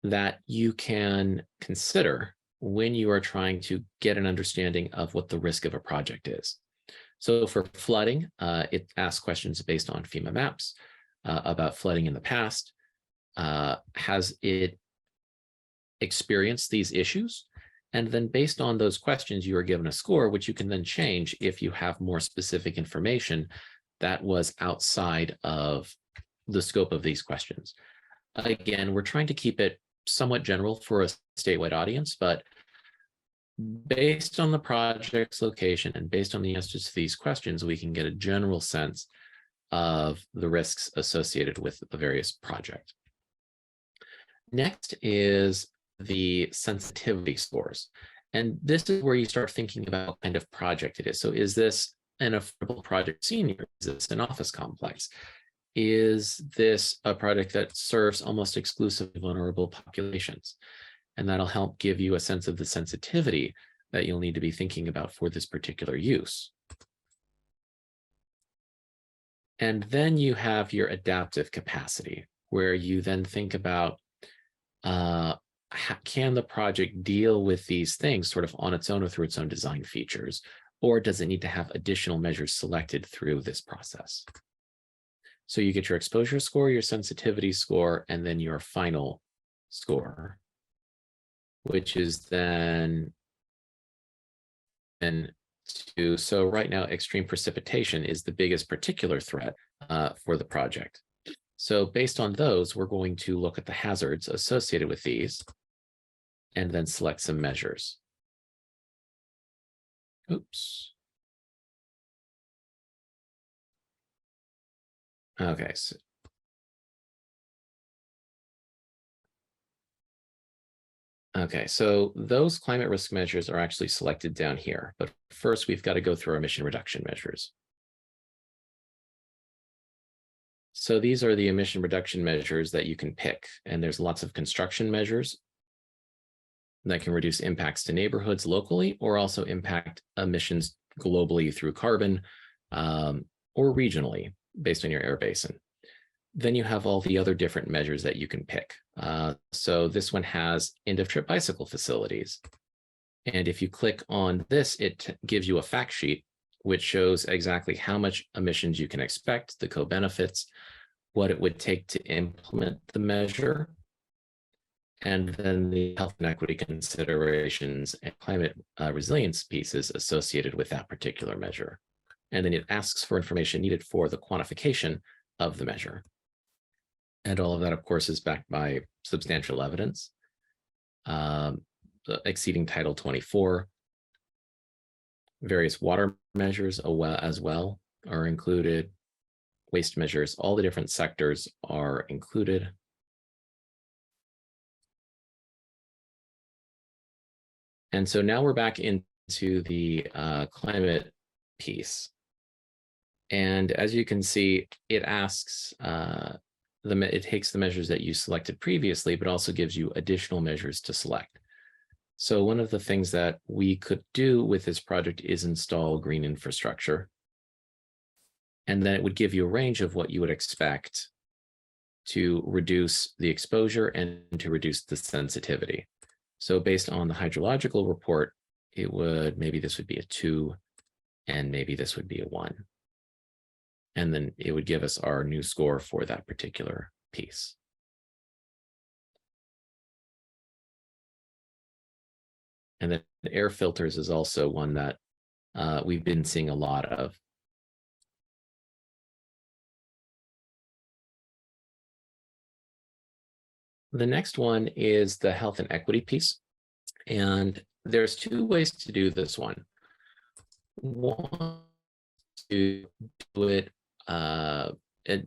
that you can consider when you are trying to get an understanding of what the risk of a project is. So for flooding, it asks questions based on FEMA maps about flooding in the past. Has it experienced these issues? And then based on those questions, you are given a score, which you can then change if you have more specific information that was outside of the scope of these questions. Again, we're trying to keep it somewhat general for a statewide audience, but based on the project's location and based on the answers to these questions, we can get a general sense of the risks associated with the various projects. Next is the sensitivity scores. And this is where you start thinking about what kind of project it is. So is this an affordable project senior? Is this an office complex? Is this a project that serves almost exclusively vulnerable populations? And that'll help give you a sense of the sensitivity that you'll need to be thinking about for this particular use. And then you have your adaptive capacity, where you then think about, can the project deal with these things sort of on its own or through its own design features, or does it need to have additional measures selected through this process? So you get your exposure score, your sensitivity score, and then your final score, which is then so right now, extreme precipitation is the biggest particular threat for the project. So based on those, we're going to look at the hazards associated with these and then select some measures. Oops. Okay, so those climate risk measures are actually selected down here. But first, we've got to go through our emission reduction measures. So these are the emission reduction measures that you can pick. And there's lots of construction measures that can reduce impacts to neighborhoods locally, or also impact emissions globally through carbon, or regionally based on your air basin. Then you have all the other different measures that you can pick. So this one has end of trip bicycle facilities. And if you click on this, it gives you a fact sheet, which shows exactly how much emissions you can expect, the co-benefits, what it would take to implement the measure, and then the health and equity considerations and climate resilience pieces associated with that particular measure. And then it asks for information needed for the quantification of the measure. And all of that, of course, is backed by substantial evidence, exceeding Title 24. Various water measures as well are included. Waste measures, all the different sectors are included. And so now we're back into the climate piece. And as you can see, it asks, it takes the measures that you selected previously, but also gives you additional measures to select. So one of the things that we could do with this project is install green infrastructure. And then it would give you a range of what you would expect to reduce the exposure and to reduce the sensitivity. So based on the hydrological report, it would, maybe this would be a 2, and maybe this would be a 1. And then it would give us our new score for that particular piece. And then the air filters is also one that we've been seeing a lot of. The next one is the health and equity piece. And there's 2 ways to do this one. One, to do it,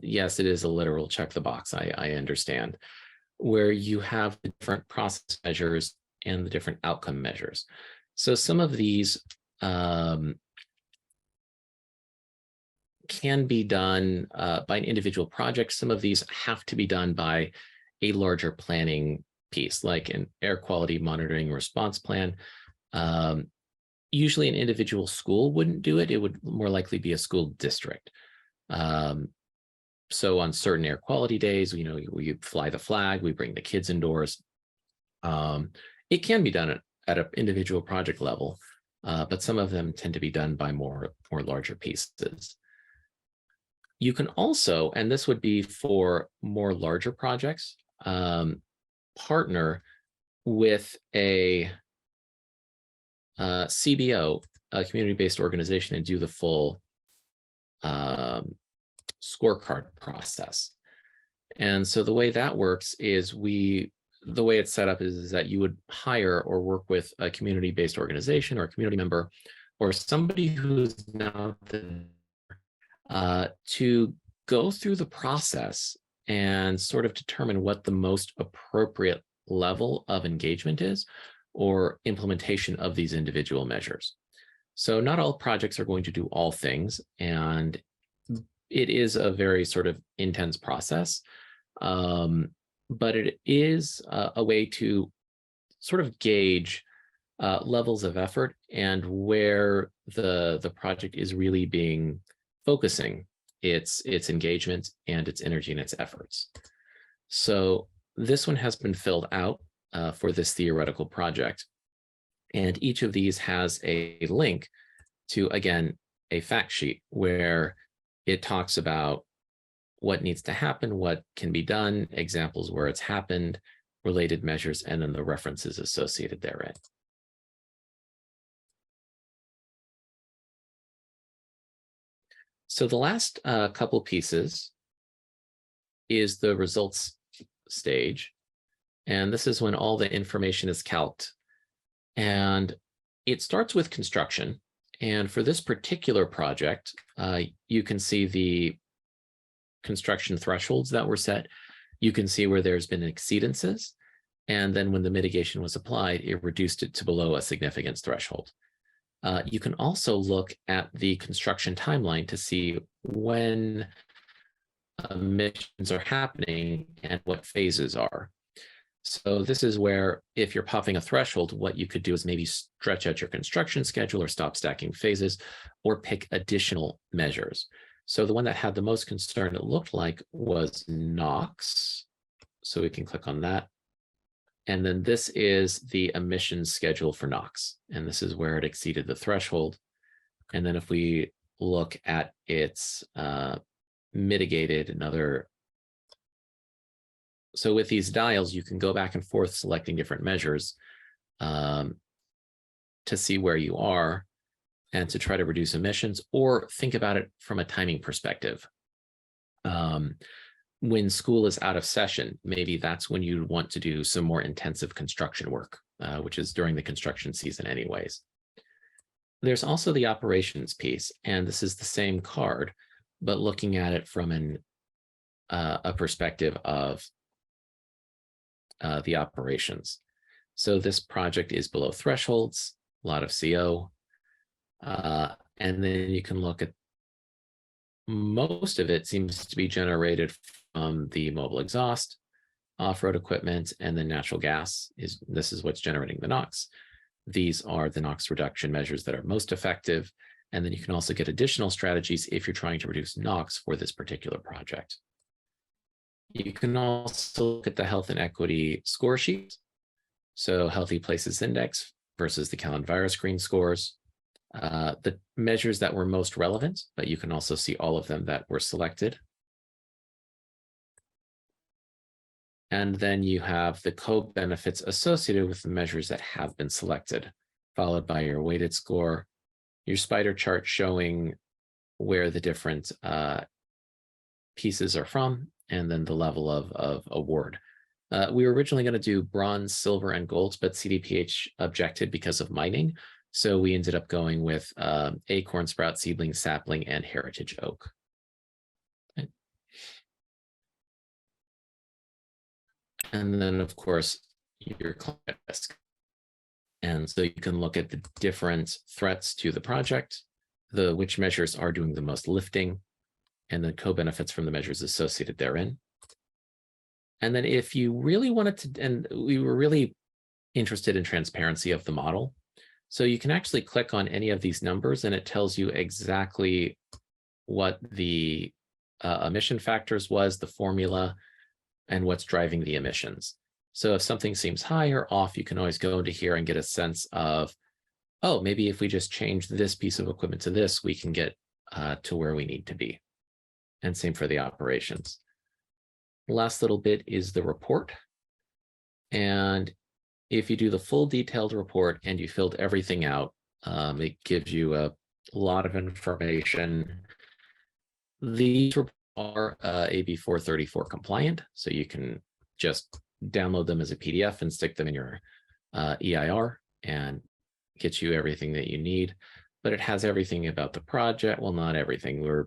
yes, it is a literal check the box, I understand, where you have the different process measures and the different outcome measures. So some of these can be done by an individual project. Some of these have to be done by a larger planning piece, like an air quality monitoring response plan. Usually an individual school wouldn't do it. It would more likely be a school district. So on certain air quality days, we fly the flag, we bring the kids indoors. It can be done at an individual project level, but some of them tend to be done by more larger pieces. You can also, and this would be for more larger projects, partner with a CBO, a community-based organization, and do the full scorecard process. And so the way that works is the way it's set up is that you would hire or work with a community-based organization or a community member or somebody who's now to go through the process and sort of determine what the most appropriate level of engagement is or implementation of these individual measures. So not all projects are going to do all things, and it is a very sort of intense process. But it is a way to sort of gauge levels of effort and where the project is really focusing its engagement and its energy and its efforts. So this one has been filled out for this theoretical project. And each of these has a link to, again, a fact sheet where it talks about what needs to happen, what can be done, examples where it's happened, related measures, and then the references associated therein. So the last couple pieces is the results stage. And this is when all the information is calced. And it starts with construction. And for this particular project, you can see the construction thresholds that were set. You can see where there's been exceedances. And then when the mitigation was applied, it reduced it to below a significance threshold. You can also look at the construction timeline to see when emissions are happening and what phases are. So this is where, if you're popping a threshold, what you could do is maybe stretch out your construction schedule or stop stacking phases or pick additional measures. So the one that had the most concern, it looked like, was NOx. So we can click on that. And then this is the emissions schedule for NOx. And this is where it exceeded the threshold. And then if we look at its mitigated, so with these dials, you can go back and forth selecting different measures to see where you are and to try to reduce emissions, or think about it from a timing perspective. When school is out of session, maybe that's when you want to do some more intensive construction work, which is during the construction season anyways. There's also the operations piece, and this is the same card, but looking at it from a perspective of the operations. So this project is below thresholds, a lot of CO, and then you can look at most of it seems to be generated from the mobile exhaust, off-road equipment, and then natural gas. This is what's generating the NOx. These are the NOx reduction measures that are most effective. And then you can also get additional strategies if you're trying to reduce NOx for this particular project. You can also look at the health and equity score sheet. So Healthy Places Index versus the Callan Virus Screen scores. The measures that were most relevant, but you can also see all of them that were selected. And then you have the co-benefits associated with the measures that have been selected, followed by your weighted score, your spider chart showing where the different pieces are from, and then the level of award. We were originally going to do bronze, silver, and gold, but CDPH objected because of mining. So we ended up going with acorn, sprout, seedling, sapling, and heritage oak. Okay. And then, of course, your climate risk. And so you can look at the different threats to the project, which measures are doing the most lifting, and then co-benefits from the measures associated therein. And then if you really wanted to, and we were really interested in transparency of the model, so you can actually click on any of these numbers and it tells you exactly what the emission factors was, the formula, and what's driving the emissions. So if something seems high or off, you can always go into here and get a sense of, oh, maybe if we just change this piece of equipment to this, we can get to where we need to be. And same for the operations. Last little bit is the report. And if you do the full detailed report and you filled everything out, it gives you a lot of information. These are AB 434 compliant, so you can just download them as a PDF and stick them in your EIR and get you everything that you need. But it has everything about the project. Well, not everything.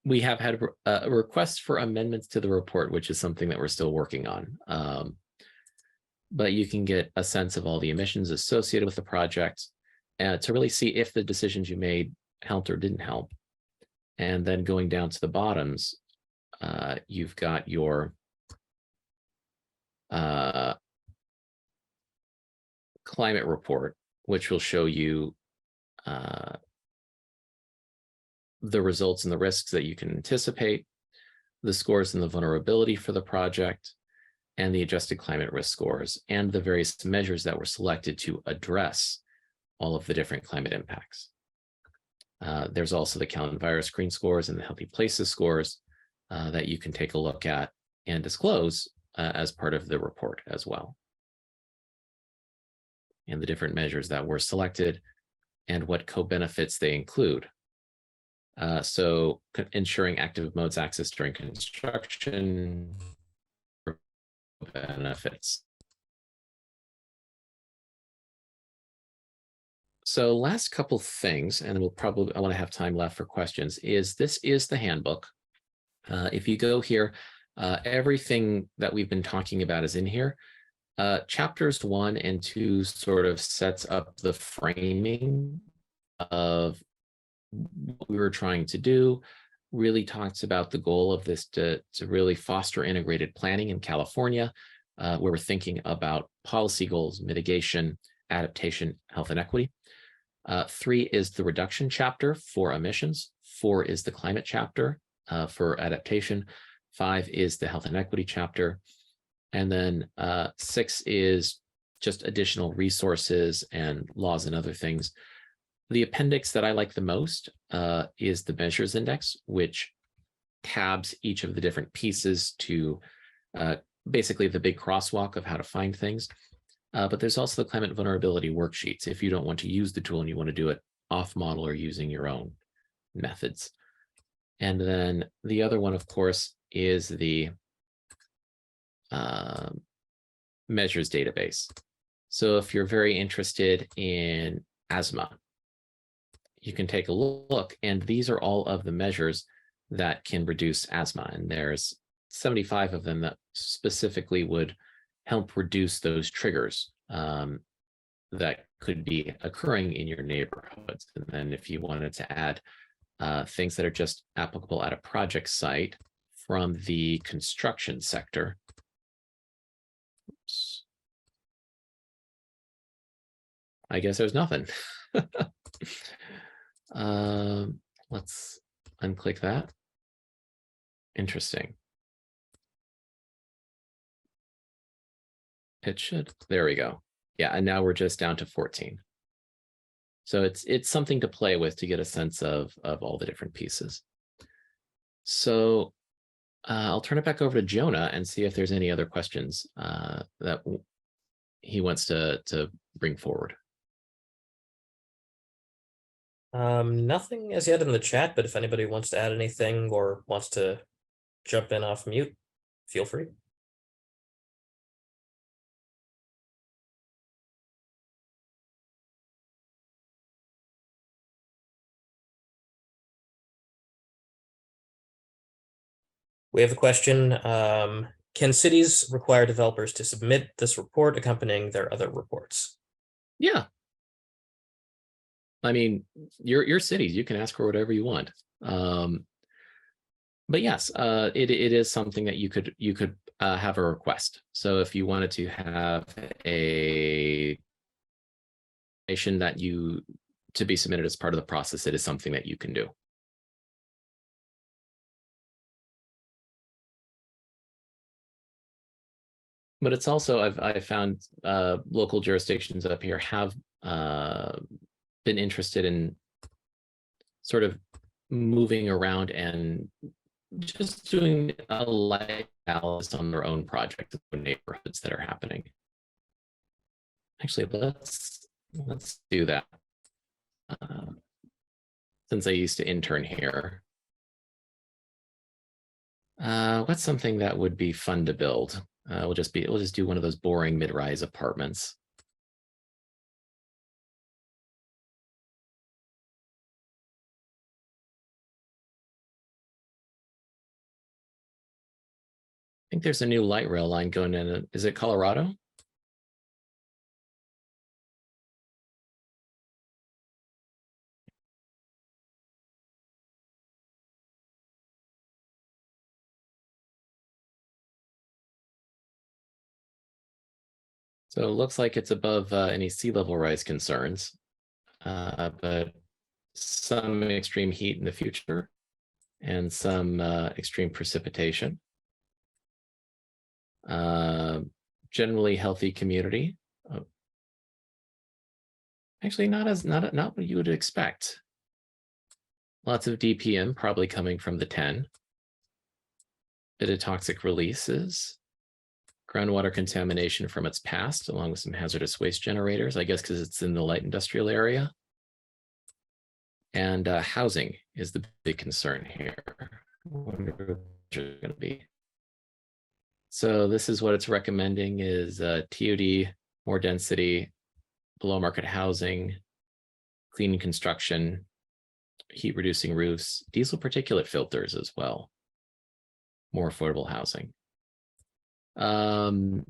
We have had requests for amendments to the report, which is something that we're still working on. But you can get a sense of all the emissions associated with the project. to really see if the decisions you made helped or didn't help. And then going down to the bottoms, you've got your climate report, which will show you the results and the risks that you can anticipate, the scores and the vulnerability for the project, and the adjusted climate risk scores, and the various measures that were selected to address all of the different climate impacts. There's also the Cal Virus Screen scores and the Healthy Places scores that you can take a look at and disclose as part of the report as well. And the different measures that were selected and what co-benefits they include. So ensuring active modes access during construction benefits. So last couple things, and I want to have time left for questions, this is the handbook. If you go here, everything that we've been talking about is in here. Chapters 1 and 2 sort of sets up the framing of what we were trying to do, really talks about the goal of this to really foster integrated planning in California, where we're thinking about policy goals, mitigation, adaptation, health inequity. 3 is the reduction chapter for emissions. 4 is the climate chapter for adaptation. 5 is the health inequity chapter. And then 6 is just additional resources and laws and other things. The appendix that I like the most is the measures index, which tabs each of the different pieces to basically the big crosswalk of how to find things. But there's also the climate vulnerability worksheets if you don't want to use the tool and you want to do it off model or using your own methods. And then the other one, of course, is the measures database. So if you're very interested in asthma, you can take a look, and these are all of the measures that can reduce asthma. And there's 75 of them that specifically would help reduce those triggers that could be occurring in your neighborhoods. And then if you wanted to add things that are just applicable at a project site from the construction sector. Oops. I guess there's nothing. Let's unclick that. Interesting. It should. There we go. Yeah, and now we're just down to 14. So it's something to play with to get a sense of all the different pieces. So I'll turn it back over to Jonah and see if there's any other questions that he wants to bring forward. Nothing as yet in the chat, but if anybody wants to add anything or wants to jump in off mute, feel free. We have a question. Can cities require developers to submit this report accompanying their other reports? Yeah. I mean, your cities, you can ask for whatever you want. But yes, it is something that you could have a request. So if you wanted to have a information that to be submitted as part of the process, it is something that you can do. But it's also, I've found local jurisdictions up here have been interested in sort of moving around and just doing a light analysis on their own project, their neighborhoods that are happening. Actually, let's do that. Since I used to intern here. What's something that would be fun to build? We'll just do one of those boring mid-rise apartments. I think there's a new light rail line going in. Is it Colorado? So it looks like it's above any sea level rise concerns, but some extreme heat in the future and some extreme precipitation. Generally healthy community. Actually, not what you would expect. Lots of DPM probably coming from the 10. Bit of toxic releases. Groundwater contamination from its past, along with some hazardous waste generators, I guess because it's in the light industrial area. And housing is the big concern here. I wonder what it's going to be. So this is what it's recommending is TOD, more density, below market housing, clean construction, heat reducing roofs, diesel particulate filters as well, more affordable housing. Does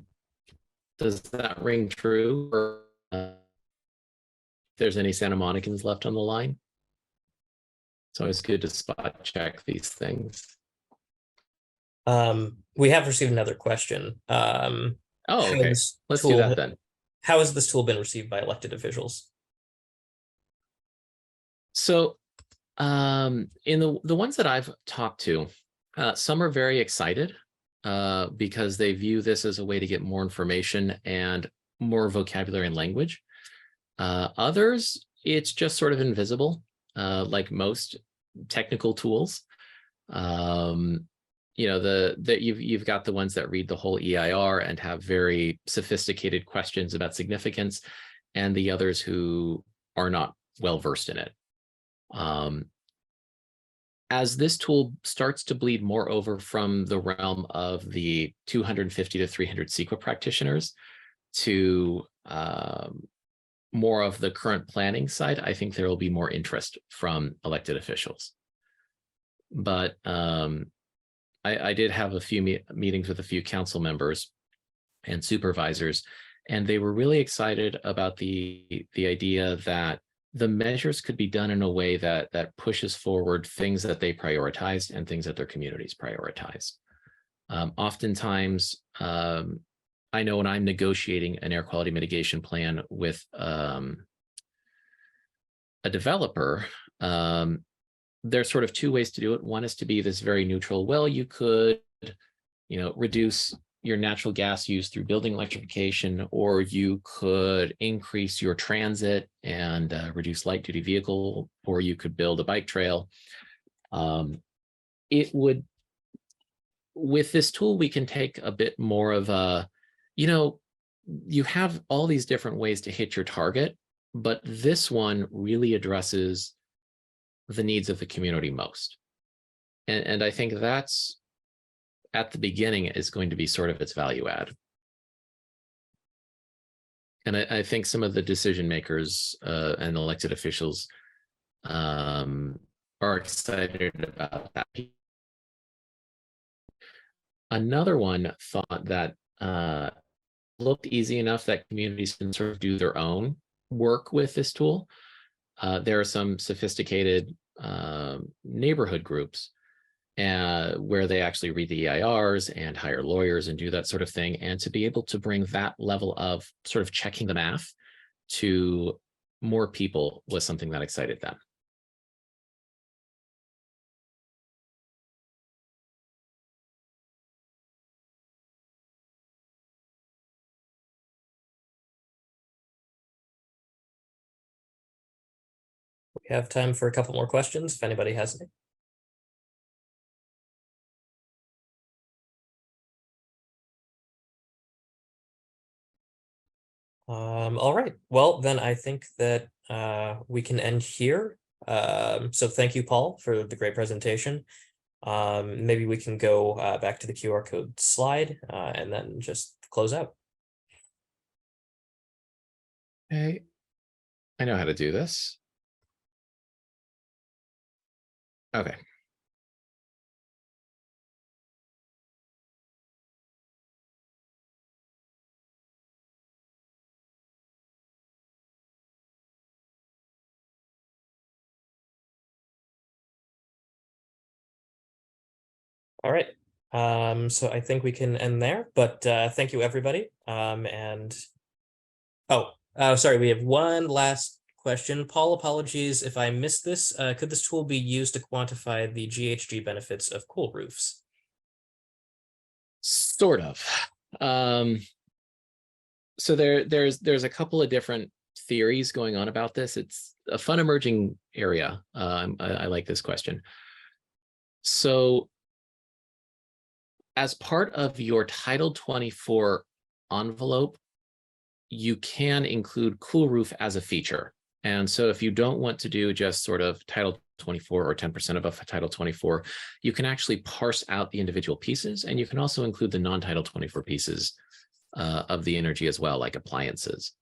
that ring true? Or if there's any Santa Monicans left on the line? It's always good to spot check these things. We have received another question. Oh, okay. Let's do that then. How has this tool been received by elected officials? So in the ones that I've talked to, some are very excited because they view this as a way to get more information and more vocabulary and language. Others, it's just sort of invisible, like most technical tools. You know, you've got the ones that read the whole EIR and have very sophisticated questions about significance, and the others who are not well versed in it. As this tool starts to bleed more over from the realm of the 250 to 300 CEQA practitioners to more of the current planning side, I think there will be more interest from elected officials. But I did have a few meetings with a few council members and supervisors, and they were really excited about the idea that the measures could be done in a way that pushes forward things that they prioritized and things that their communities prioritize. Oftentimes, I know when I'm negotiating an air quality mitigation plan with a developer, there's sort of two ways to do it. One is to be this very neutral. Well, you could, you know, reduce your natural gas use through building electrification, or you could increase your transit and reduce light duty vehicle, or you could build a bike trail. It would, with this tool, we can take a bit more of a, you know, you have all these different ways to hit your target, but this one really addresses the needs of the community most. And I think that's, at the beginning, is going to be sort of its value add. And I think some of the decision makers and elected officials are excited about that. Another one thought that looked easy enough that communities can sort of do their own work with this tool. There are some sophisticated neighborhood groups where they actually read the EIRs and hire lawyers and do that sort of thing. And to be able to bring that level of sort of checking the math to more people was something that excited them. We have time for a couple more questions if anybody has any. All right. Well, then I think that we can end here. So thank you, Paul, for the great presentation. Maybe we can go back to the QR code slide and then just close out. Okay, I know how to do this. Okay. All right. So I think we can end there, but thank you, everybody. And Sorry, we have one last question. Paul, apologies if I missed this. Could this tool be used to quantify the GHG benefits of cool roofs? Sort of. So there's a couple of different theories going on about this. It's a fun emerging area. I like this question. So as part of your Title 24 envelope, you can include cool roof as a feature. And so if you don't want to do just sort of Title 24 or 10% of a Title 24, you can actually parse out the individual pieces, and you can also include the non-Title 24 pieces of the energy as well, like appliances.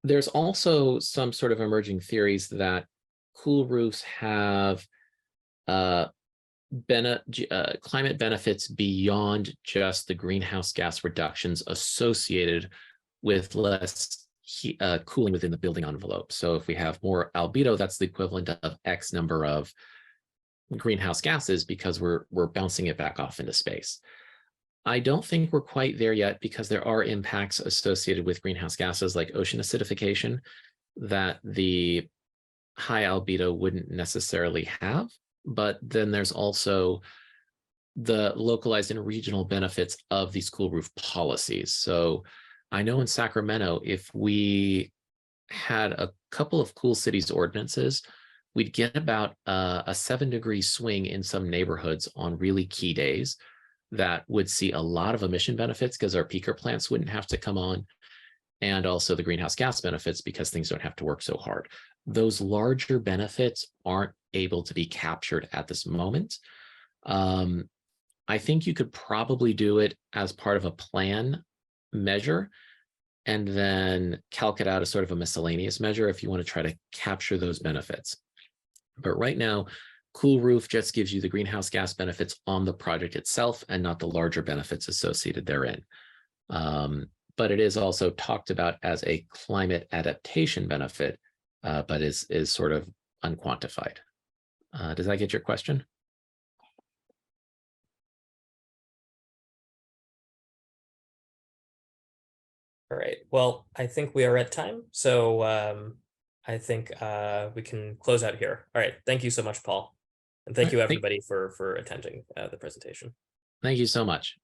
There's also some sort of emerging theories that cool roofs have climate benefits beyond just the greenhouse gas reductions associated with less cooling within the building envelope. So if we have more albedo, that's the equivalent of X number of greenhouse gases because we're bouncing it back off into space. I don't think we're quite there yet because there are impacts associated with greenhouse gases like ocean acidification that the high albedo wouldn't necessarily have. But then there's also the localized and regional benefits of these cool roof policies. So I know in Sacramento, if we had a couple of cool cities ordinances, we'd get about a 7-degree swing in some neighborhoods on really key days that would see a lot of emission benefits because our peaker plants wouldn't have to come on, and also the greenhouse gas benefits because things don't have to work so hard. Those larger benefits aren't able to be captured at this moment. I think you could probably do it as part of a plan measure and then calc it out as sort of a miscellaneous measure if you want to try to capture those benefits. But right now, cool roof just gives you the greenhouse gas benefits on the project itself and not the larger benefits associated therein. But it is also talked about as a climate adaptation benefit, but is sort of unquantified. Does that get your question? All right. Well, I think we are at time. So I think we can close out here. All right. Thank you so much, Paul. And thank you everybody for attending the presentation. Thank you so much.